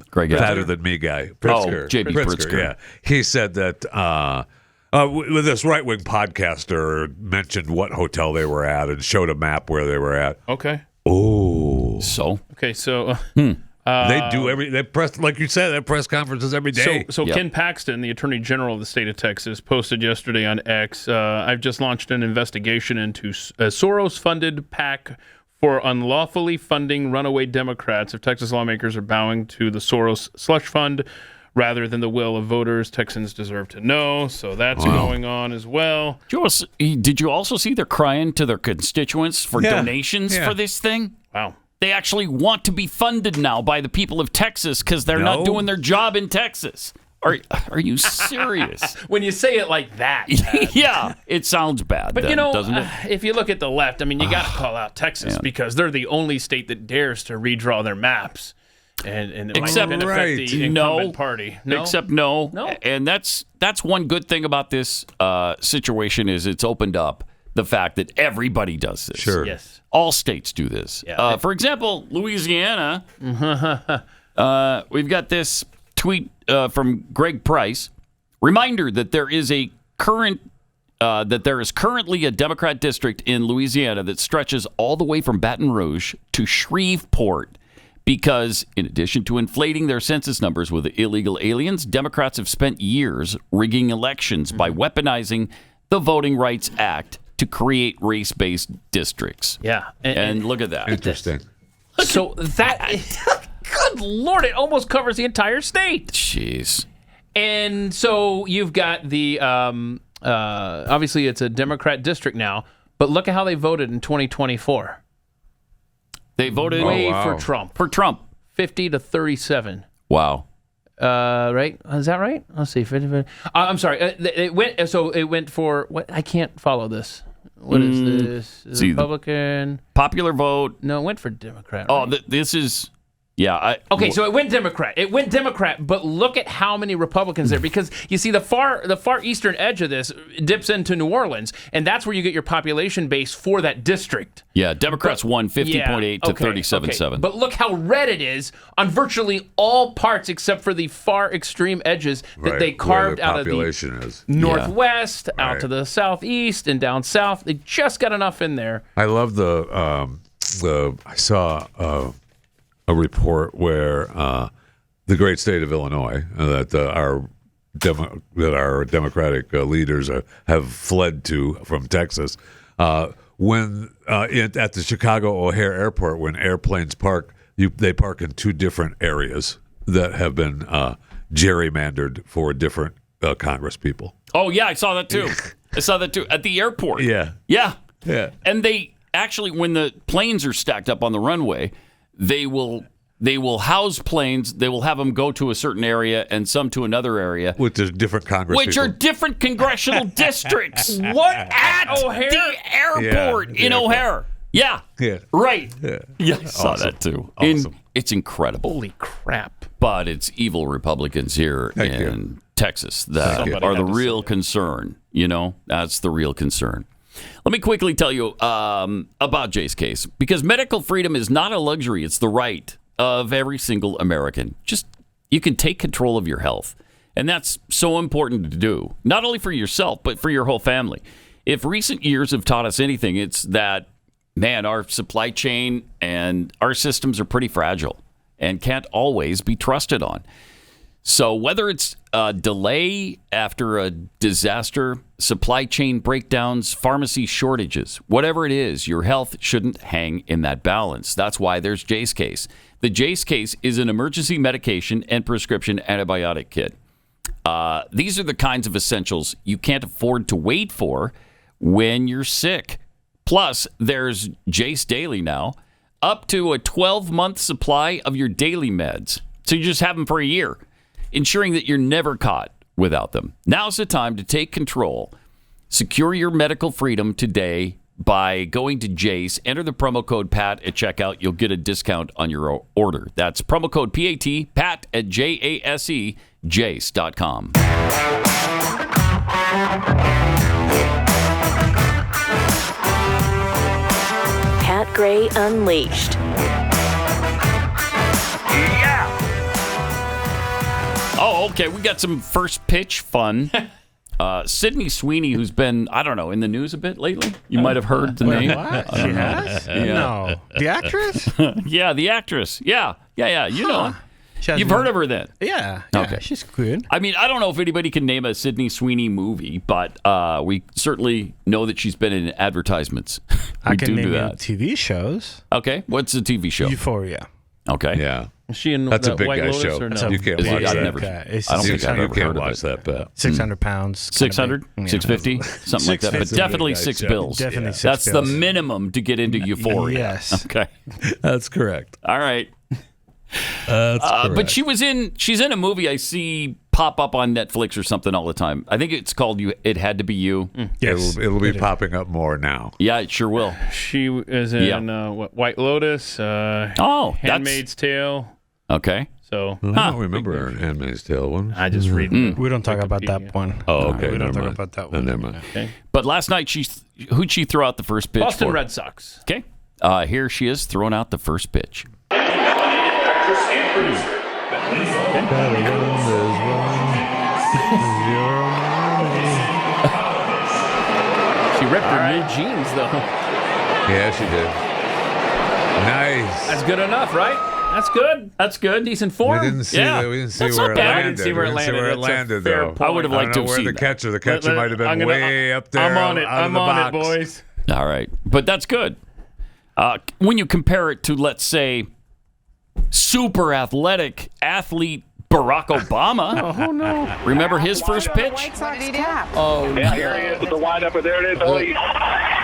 Greg fatter than me guy. Pritzker. J.B. Pritzker. Yeah. He said that with this right-wing podcaster mentioned what hotel they were at and showed a map where they were at. Okay. Oh. So? Okay, so... they do they press, like you said, they have press conferences every day. So Ken Paxton, the Attorney General of the state of Texas, posted yesterday on X, I've just launched an investigation into a Soros-funded PAC for unlawfully funding runaway Democrats if Texas lawmakers are bowing to the Soros slush fund rather than the will of voters. Texans deserve to know. So that's going on as well. Did you also see they're crying to their constituents for donations for this thing? Wow. They actually want to be funded now by the people of Texas because they're not doing their job in Texas. Are you serious? When you say it like that. Yeah, it sounds bad. But, then, doesn't it? If you look at the left, I mean, you got to call out Texas because they're the only state that dares to redraw their maps. And it might affect the incumbent party. No? Except no. And that's one good thing about this situation is it's opened up the fact that everybody does this. Sure. Yes. All states do this. Yeah. For example, Louisiana, we've got this tweet from Greg Price. Reminder that there is currently a Democrat district in Louisiana that stretches all the way from Baton Rouge to Shreveport. Because in addition to inflating their census numbers with illegal aliens, Democrats have spent years rigging elections by weaponizing the Voting Rights Act to create race-based districts. Yeah. And look at that. Interesting. So that, good Lord, it almost covers the entire state. Jeez. And so you've got the, obviously it's a Democrat district now, but look at how they voted in 2024. They voted for Trump. 50 to 37. Wow. Right? Is that right? Let's see. I'm sorry. It went for what? I can't follow this. What is this? Republican. Popular vote. No, it went for Democrat. Oh, right? this is. Yeah. So it went Democrat. But look at how many Republicans there, because you see the far eastern edge of this dips into New Orleans, and that's where you get your population base for that district. Yeah, Democrats won 50.8 to 37.7. But look how red it is on virtually all parts except for the far extreme edges that they carved out of the northwest, out to the southeast, and down south. They just got enough in there. I love I saw a report where the great state of Illinois that our Democratic leaders have fled to from Texas. When at the Chicago O'Hare Airport, when airplanes park, they park in two different areas that have been gerrymandered for different Congress people. Oh yeah, I saw that too. At the airport. Yeah. And they actually, when the planes are stacked up on the runway, they will house planes. They will have them go to a certain area and some to another area, which is different Congress, which are different congressional districts. What at O'Hare? The airport in O'Hare. Yeah. Right. Yeah. I saw that too. Awesome. It's incredible. Holy crap! But it's evil Republicans here in Texas that are the real concern. You know, that's the real concern. Let me quickly tell you about Jay's case, because medical freedom is not a luxury. It's the right of every single American. Just, you can take control of your health. And that's so important to do, not only for yourself, but for your whole family. If recent years have taught us anything, it's that, man, our supply chain and our systems are pretty fragile and can't always be trusted on. So whether it's a delay after a disaster, supply chain breakdowns, pharmacy shortages, whatever it is, your health shouldn't hang in that balance. That's why there's Jay's Case. The Jay's Case is an emergency medication and prescription antibiotic kit. These are the kinds of essentials you can't afford to wait for when you're sick. Plus, there's Jace Daily now, up to a 12-month supply of your daily meds. So you just have them for a year, ensuring that you're never caught without them. Now's the time to take control. Secure your medical freedom today by going to Jace. Enter the promo code PAT at checkout. You'll get a discount on your order. That's promo code PAT, PAT at JASE, Jace.com. Pat Gray Unleashed. Oh, okay. We got some first pitch fun. Sydney Sweeney, who's been, I don't know, in the news a bit lately. You might have heard the name. What? She has? Yeah. No. The actress? Yeah, the actress. Yeah. You know. You've heard of her then? Yeah. Okay. She's good. I mean, I don't know if anybody can name a Sydney Sweeney movie, but we certainly know that she's been in advertisements. I can name you TV shows. Okay. What's the TV show? Euphoria. Okay. Yeah. Is she in That's a big White guy Lotus show. or no? You can't watch that. I don't think I've ever heard of it. That. 600 pounds. 600? 650? Something like that. But definitely $6. Definitely $6. That's the minimum to get into Euphoria. Yes. Okay. That's correct. All right. That's correct. But she's in a movie I see pop up on Netflix or something all the time. I think it's called It Had to Be You. Yes. It'll be popping up more now. Yeah, it sure will. She is in White Lotus, Handmaid's Tale. Okay. So I don't remember Handmaid's Tale one. I just read. We don't talk about that one. Oh, okay. We don't talk about that one. Never mind. Okay. But last night, who'd she throw out the first pitch Boston for? Red Sox. Okay. Here she is throwing out the first pitch. She ripped her new jeans, though. Yeah, she did. Nice. That's good enough, right? That's good. That's good. Decent form. We didn't see, That's where it not bad. landed. I didn't see where it landed. Where it That's a landed, fair though. point. I would have liked to have where seen the that. catcher. The catcher might have been way up there. I'm on it. out of I'm the on it, box. boys. All right. But that's good. When you compare it to, let's say, super athletic athlete Barack Obama. Oh, no. Remember his first pitch? Oh, yeah, here he is with the windup, and there it is.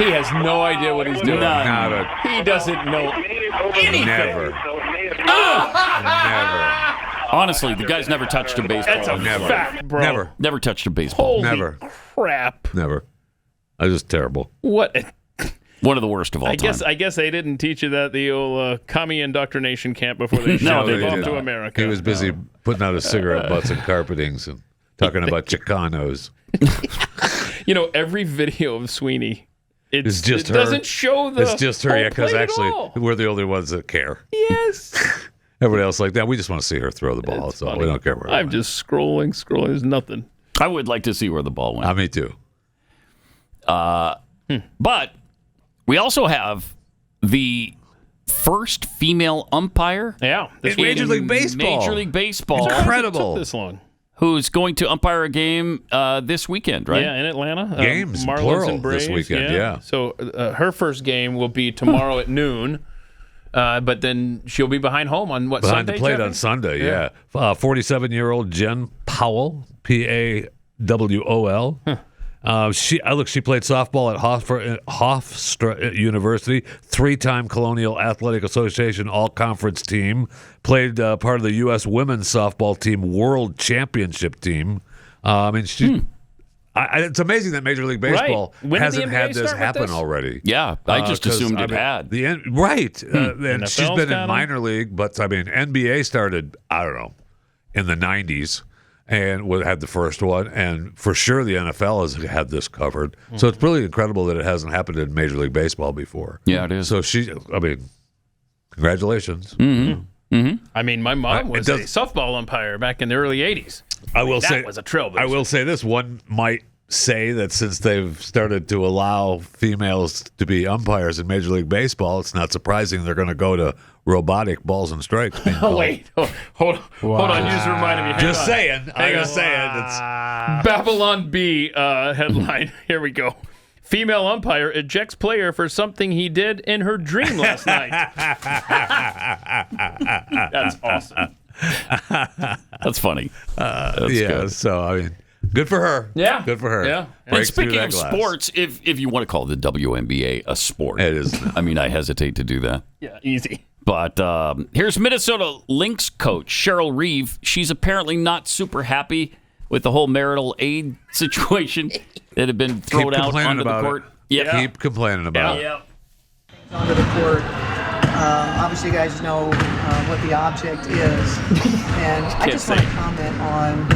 He has no idea what he's doing. None. He doesn't know anything. Never. Honestly, the guy's never touched a baseball. That's a Never. fact, bro. Never touched a baseball. Holy Never. crap. Never. That was terrible. What? One of the worst of all time. I guess they didn't teach you that the old commie indoctrination camp before they No, showed they off did to not. America. He was busy putting out his cigarette butts and carpetings and talking about Chicanos. You know, every video of Sweeney, It's just it her. doesn't show the It's just her, yeah, because whole plate at actually all. we're the only ones that care. Yes. Everybody else like that, we just want to see her throw the ball. That's all. We don't care where it I'm went. just scrolling. There's nothing. I would like to see where the ball went. Me too. But we also have the first female umpire. Yeah. In Major League Baseball. Major League Baseball. It Incredible. took this long. Who's going to umpire a game this weekend, right? Yeah, in Atlanta. Games, Marlins plural, and Braves, this weekend, yeah. So her first game will be tomorrow at noon, but then she'll be behind home on what, Behind Sunday? the plate Jeffy? on Sunday, yeah. 47-year-old Jen Powell, Pawol. She played softball at Hofstra University, 3-time Colonial Athletic Association All-Conference team, played part of the U.S. Women's Softball Team World Championship team. It's amazing that Major League Baseball hasn't had this happen already. Yeah, I just assumed it had. And she's been in minor league, but NBA started, I don't know, in the 90s. And had the first one, and for sure the NFL has had this covered. So it's really incredible that it hasn't happened in Major League Baseball before. Yeah, it is. So congratulations. Mm-hmm. Mm-hmm. I mean, my mom was a softball umpire back in the early 80s. I will say that was a trailblazer. I will say this: one might say that since they've started to allow females to be umpires in Major League Baseball, it's not surprising they're going to go to robotic balls and strikes. Oh, wait. Hold on. You just reminded me. Just saying. I'm just saying. It's Babylon Bee headline. Here we go. Female umpire ejects player for something he did in her dream last night. That's awesome. That's funny. That's good. So, good for her. Yeah. Good for her. Yeah. And speaking of sports, if you want to call the WNBA a sport, it is. I hesitate to do that. Yeah, easy. But here's Minnesota Lynx coach Cheryl Reeve. She's apparently not super happy with the whole marital aid situation that had been thrown out onto the court. Yeah. Keep complaining about it. Yeah. Onto the court. Obviously, you guys know what the object is. And I just want to comment on,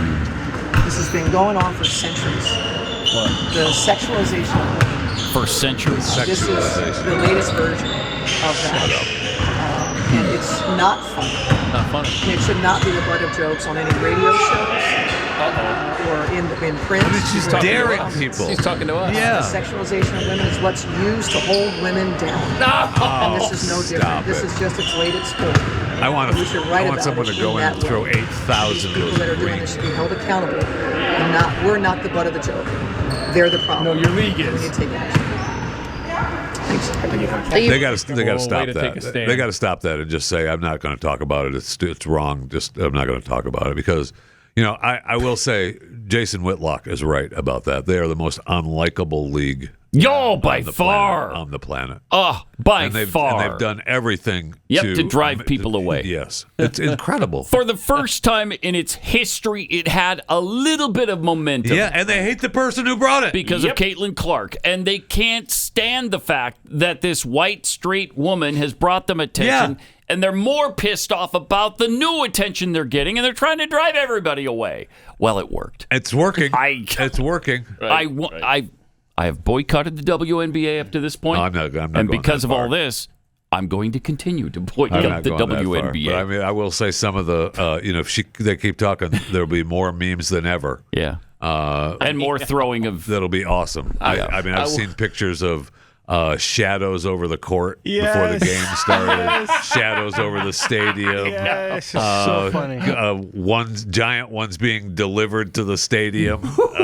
this has been going on for centuries. What? The sexualization of women. For centuries? This is the latest version of that. And it's not funny. Not funny. And it should not be the butt of jokes on any radio shows. or in print. She's daring people. She's talking to us. Yeah. The sexualization of women is what's used to hold women down. And this is no different. This is just its latest form. I want someone to go in and throw 8,000 of people those that are doing this should be held accountable. And we're not the butt of the joke. They're the problem. No, your league is. We need to take action. They got to stop that. They got to stop that and just say, I'm not going to talk about it. It's wrong. I'm not going to talk about it because, I will say Jason Whitlock is right about that. They are the most unlikable league. By far on the planet. By and far. And they've done everything to drive people away. Yes. It's incredible. For the first time in its history, it had a little bit of momentum. Yeah, and they hate the person who brought it. Because of Caitlin Clark. And they can't stand the fact that this white, straight woman has brought them attention. Yeah. And they're more pissed off about the new attention they're getting, and they're trying to drive everybody away. Well, it worked. It's working. It's working. I have boycotted the WNBA up to this point. No, I'm not and because of all this, I'm going to continue to boycott the WNBA. But I will say some of the, if they keep talking, there'll be more memes than ever. Yeah. And more throwing of. That'll be awesome. I've seen pictures of shadows over the court before the game started. Shadows over the stadium. Yes, it's so funny. Giant ones being delivered to the stadium. But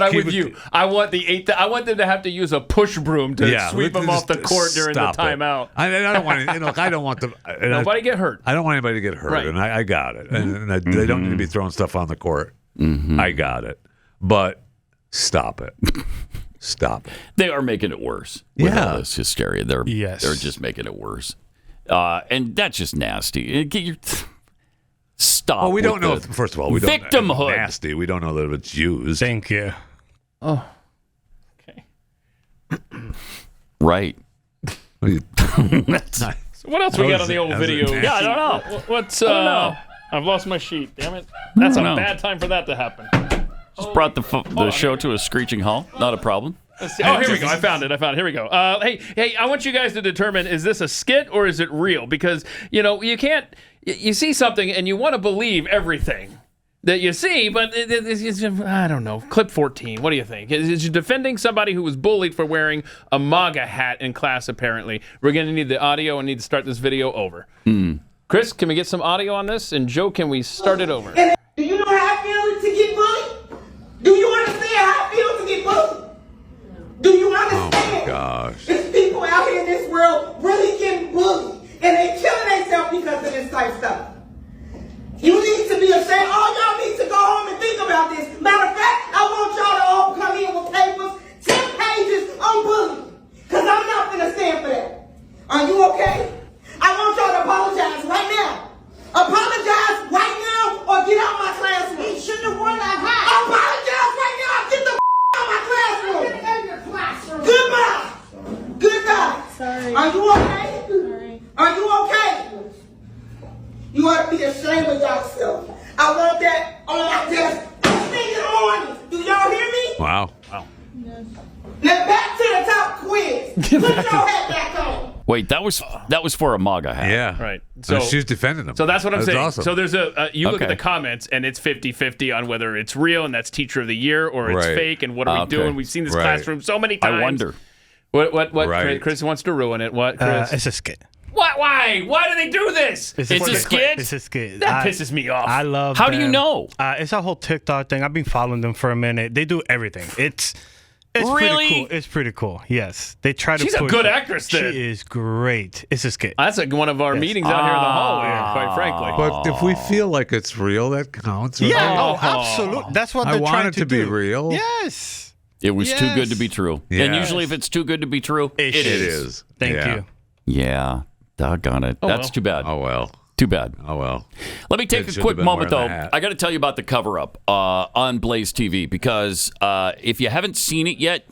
I'm with you. I want I want them to have to use a push broom to sweep them off the court during the timeout. I don't want. I don't want them. Nobody get hurt. I don't want anybody to get hurt, and I got it. And they don't need to be throwing stuff on the court. I got it, but stop it. Stop it. They are making it worse with all this hysteria. They're just making it worse. And that's just nasty. Stop. Well, we don't know. First of all, we don't know. Victimhood. Nasty. We don't know that it's used. Thank you. Oh. Okay. Right. That's nice. So what else we got on the old video? Yeah, I don't know. What's I've lost my sheet. Damn it. That's a bad time for that to happen. Just brought the show to a screeching halt. Not a problem. Let's see. Oh, here we go. I found it. Here we go. Hey, I want you guys to determine, is this a skit or is it real? Because, you can't, you see something and you want to believe everything that you see, but it's I don't know. Clip 14. What do you think? Is you defending somebody who was bullied for wearing a MAGA hat in class, apparently? We're going to need the audio and need to start this video over. Chris, can we get some audio on this? And Joe, can we start it over? Do you know how I feel to get bullied? Do you understand how I feel to get bullied? Do you understand? Oh, gosh. There's people out here in this world really getting bullied, and they killing themselves because of this type of stuff. You need to be ashamed. All y'all need to go home and think about this. Matter of fact, I want y'all to all come in with papers, 10 pages on bullying, because I'm not going to stand for that. Are you okay? I want y'all to apologize right now. Apologize right now or get out my classroom. He shouldn't have worn that hat. Apologize right now. Get the out of my classroom. Goodbye. Goodbye. Sorry. Are you okay? Sorry. Are you okay? You ought to be ashamed of yourself. I want that on my desk first thing in the morning. Do y'all hear me? Wow. Yes. Now back to the top quiz. Put your hat back on. Wait, that was for a MAGA hat. Yeah. Right. So she's defending them. So that's what I'm saying. Awesome. So there's you look at the comments and it's 50-50 on whether it's real and that's teacher of the year or it's fake and what are we doing? We've seen this classroom so many times. I wonder. What Chris wants to ruin it. What, Chris? It's a skit. What? Why? Why do they do this? It's a skit? It's a skit. That pisses me off. I love How do you know? It's a whole TikTok thing. I've been following them for a minute. They do everything. It's really pretty cool. It's pretty cool. Yes. They try to She's a good actress then. She is great. It's a skit. That's like one of our meetings out here in the hallway, quite frankly. But if we feel like it's real, that counts. Right? Yeah, absolutely. That's what they're trying to do. I want it to be real. Yes. It was too good to be true. Yes. And usually if it's too good to be true, it is. Thank you. Yeah. Doggone it. That's too bad. Oh, well. Too bad. Oh, well. Let me take a quick moment, though. I got to tell you about the cover-up on Blaze TV because if you haven't seen it yet,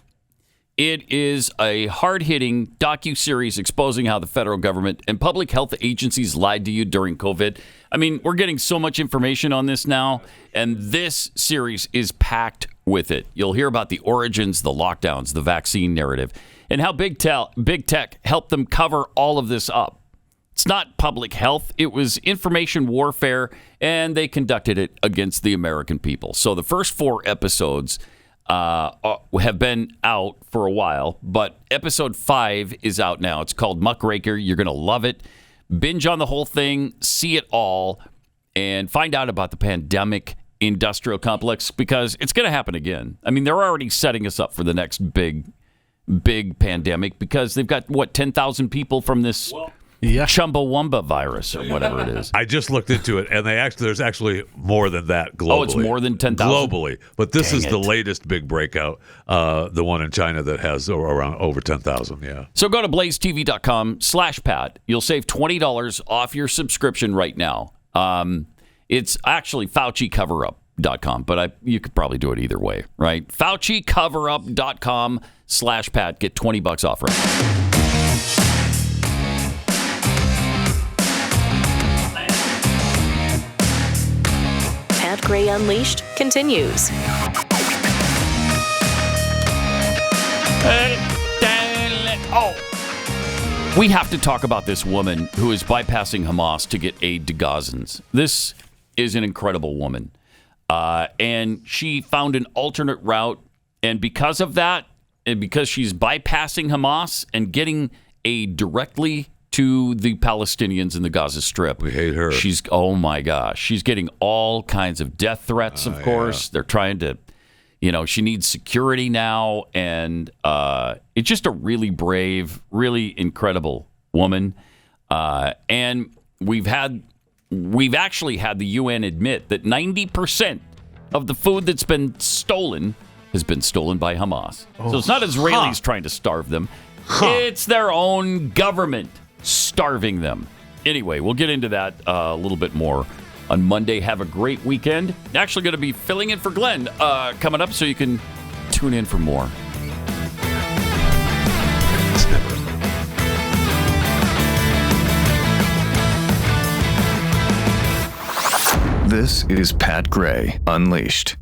it is a hard-hitting docuseries exposing how the federal government and public health agencies lied to you during COVID. I mean, we're getting so much information on this now, and this series is packed with it. You'll hear about the origins, the lockdowns, the vaccine narrative, and how big tech helped them cover all of this up. It's It's not public health. It was information warfare, and they conducted it against the American people. So the first 4 episodes have been out for a while, but episode 5 is out now. It's called Muckraker. You're going to love it. Binge on the whole thing, see it all, and find out about the pandemic industrial complex, because it's going to happen again. I mean, they're already setting us up for the next big pandemic, because they've got, 10,000 people from this Chumbawamba virus or whatever it is. I just looked into it, and there's actually more than that globally. Oh, it's more than 10,000? Globally. But this is the latest big breakout, the one in China that has around over 10,000, yeah. So go to blazetv.com/Pat. You'll save $20 off your subscription right now. It's actually FauciCoverup.com, but you could probably do it either way, right? FauciCoverup.com/Pat. Get $20 off right now. Pat Gray Unleashed continues. We have to talk about this woman who is bypassing Hamas to get aid to Gazans. This is an incredible woman. And she found an alternate route. And because of that, and because she's bypassing Hamas and getting aid directly to the Palestinians in the Gaza Strip. We hate her. Oh my gosh. She's getting all kinds of death threats, of course. Yeah. They're trying to, she needs security now. And it's just a really brave, really incredible woman. And we've actually had the UN admit that 90% of the food that's been stolen has been stolen by Hamas. So it's not Israelis trying to starve them. It's their own government starving them. Anyway, we'll get into that a little bit more on Monday. Have a great weekend. Actually going to be filling in for Glenn coming up, so you can tune in for more. This is Pat Gray Unleashed.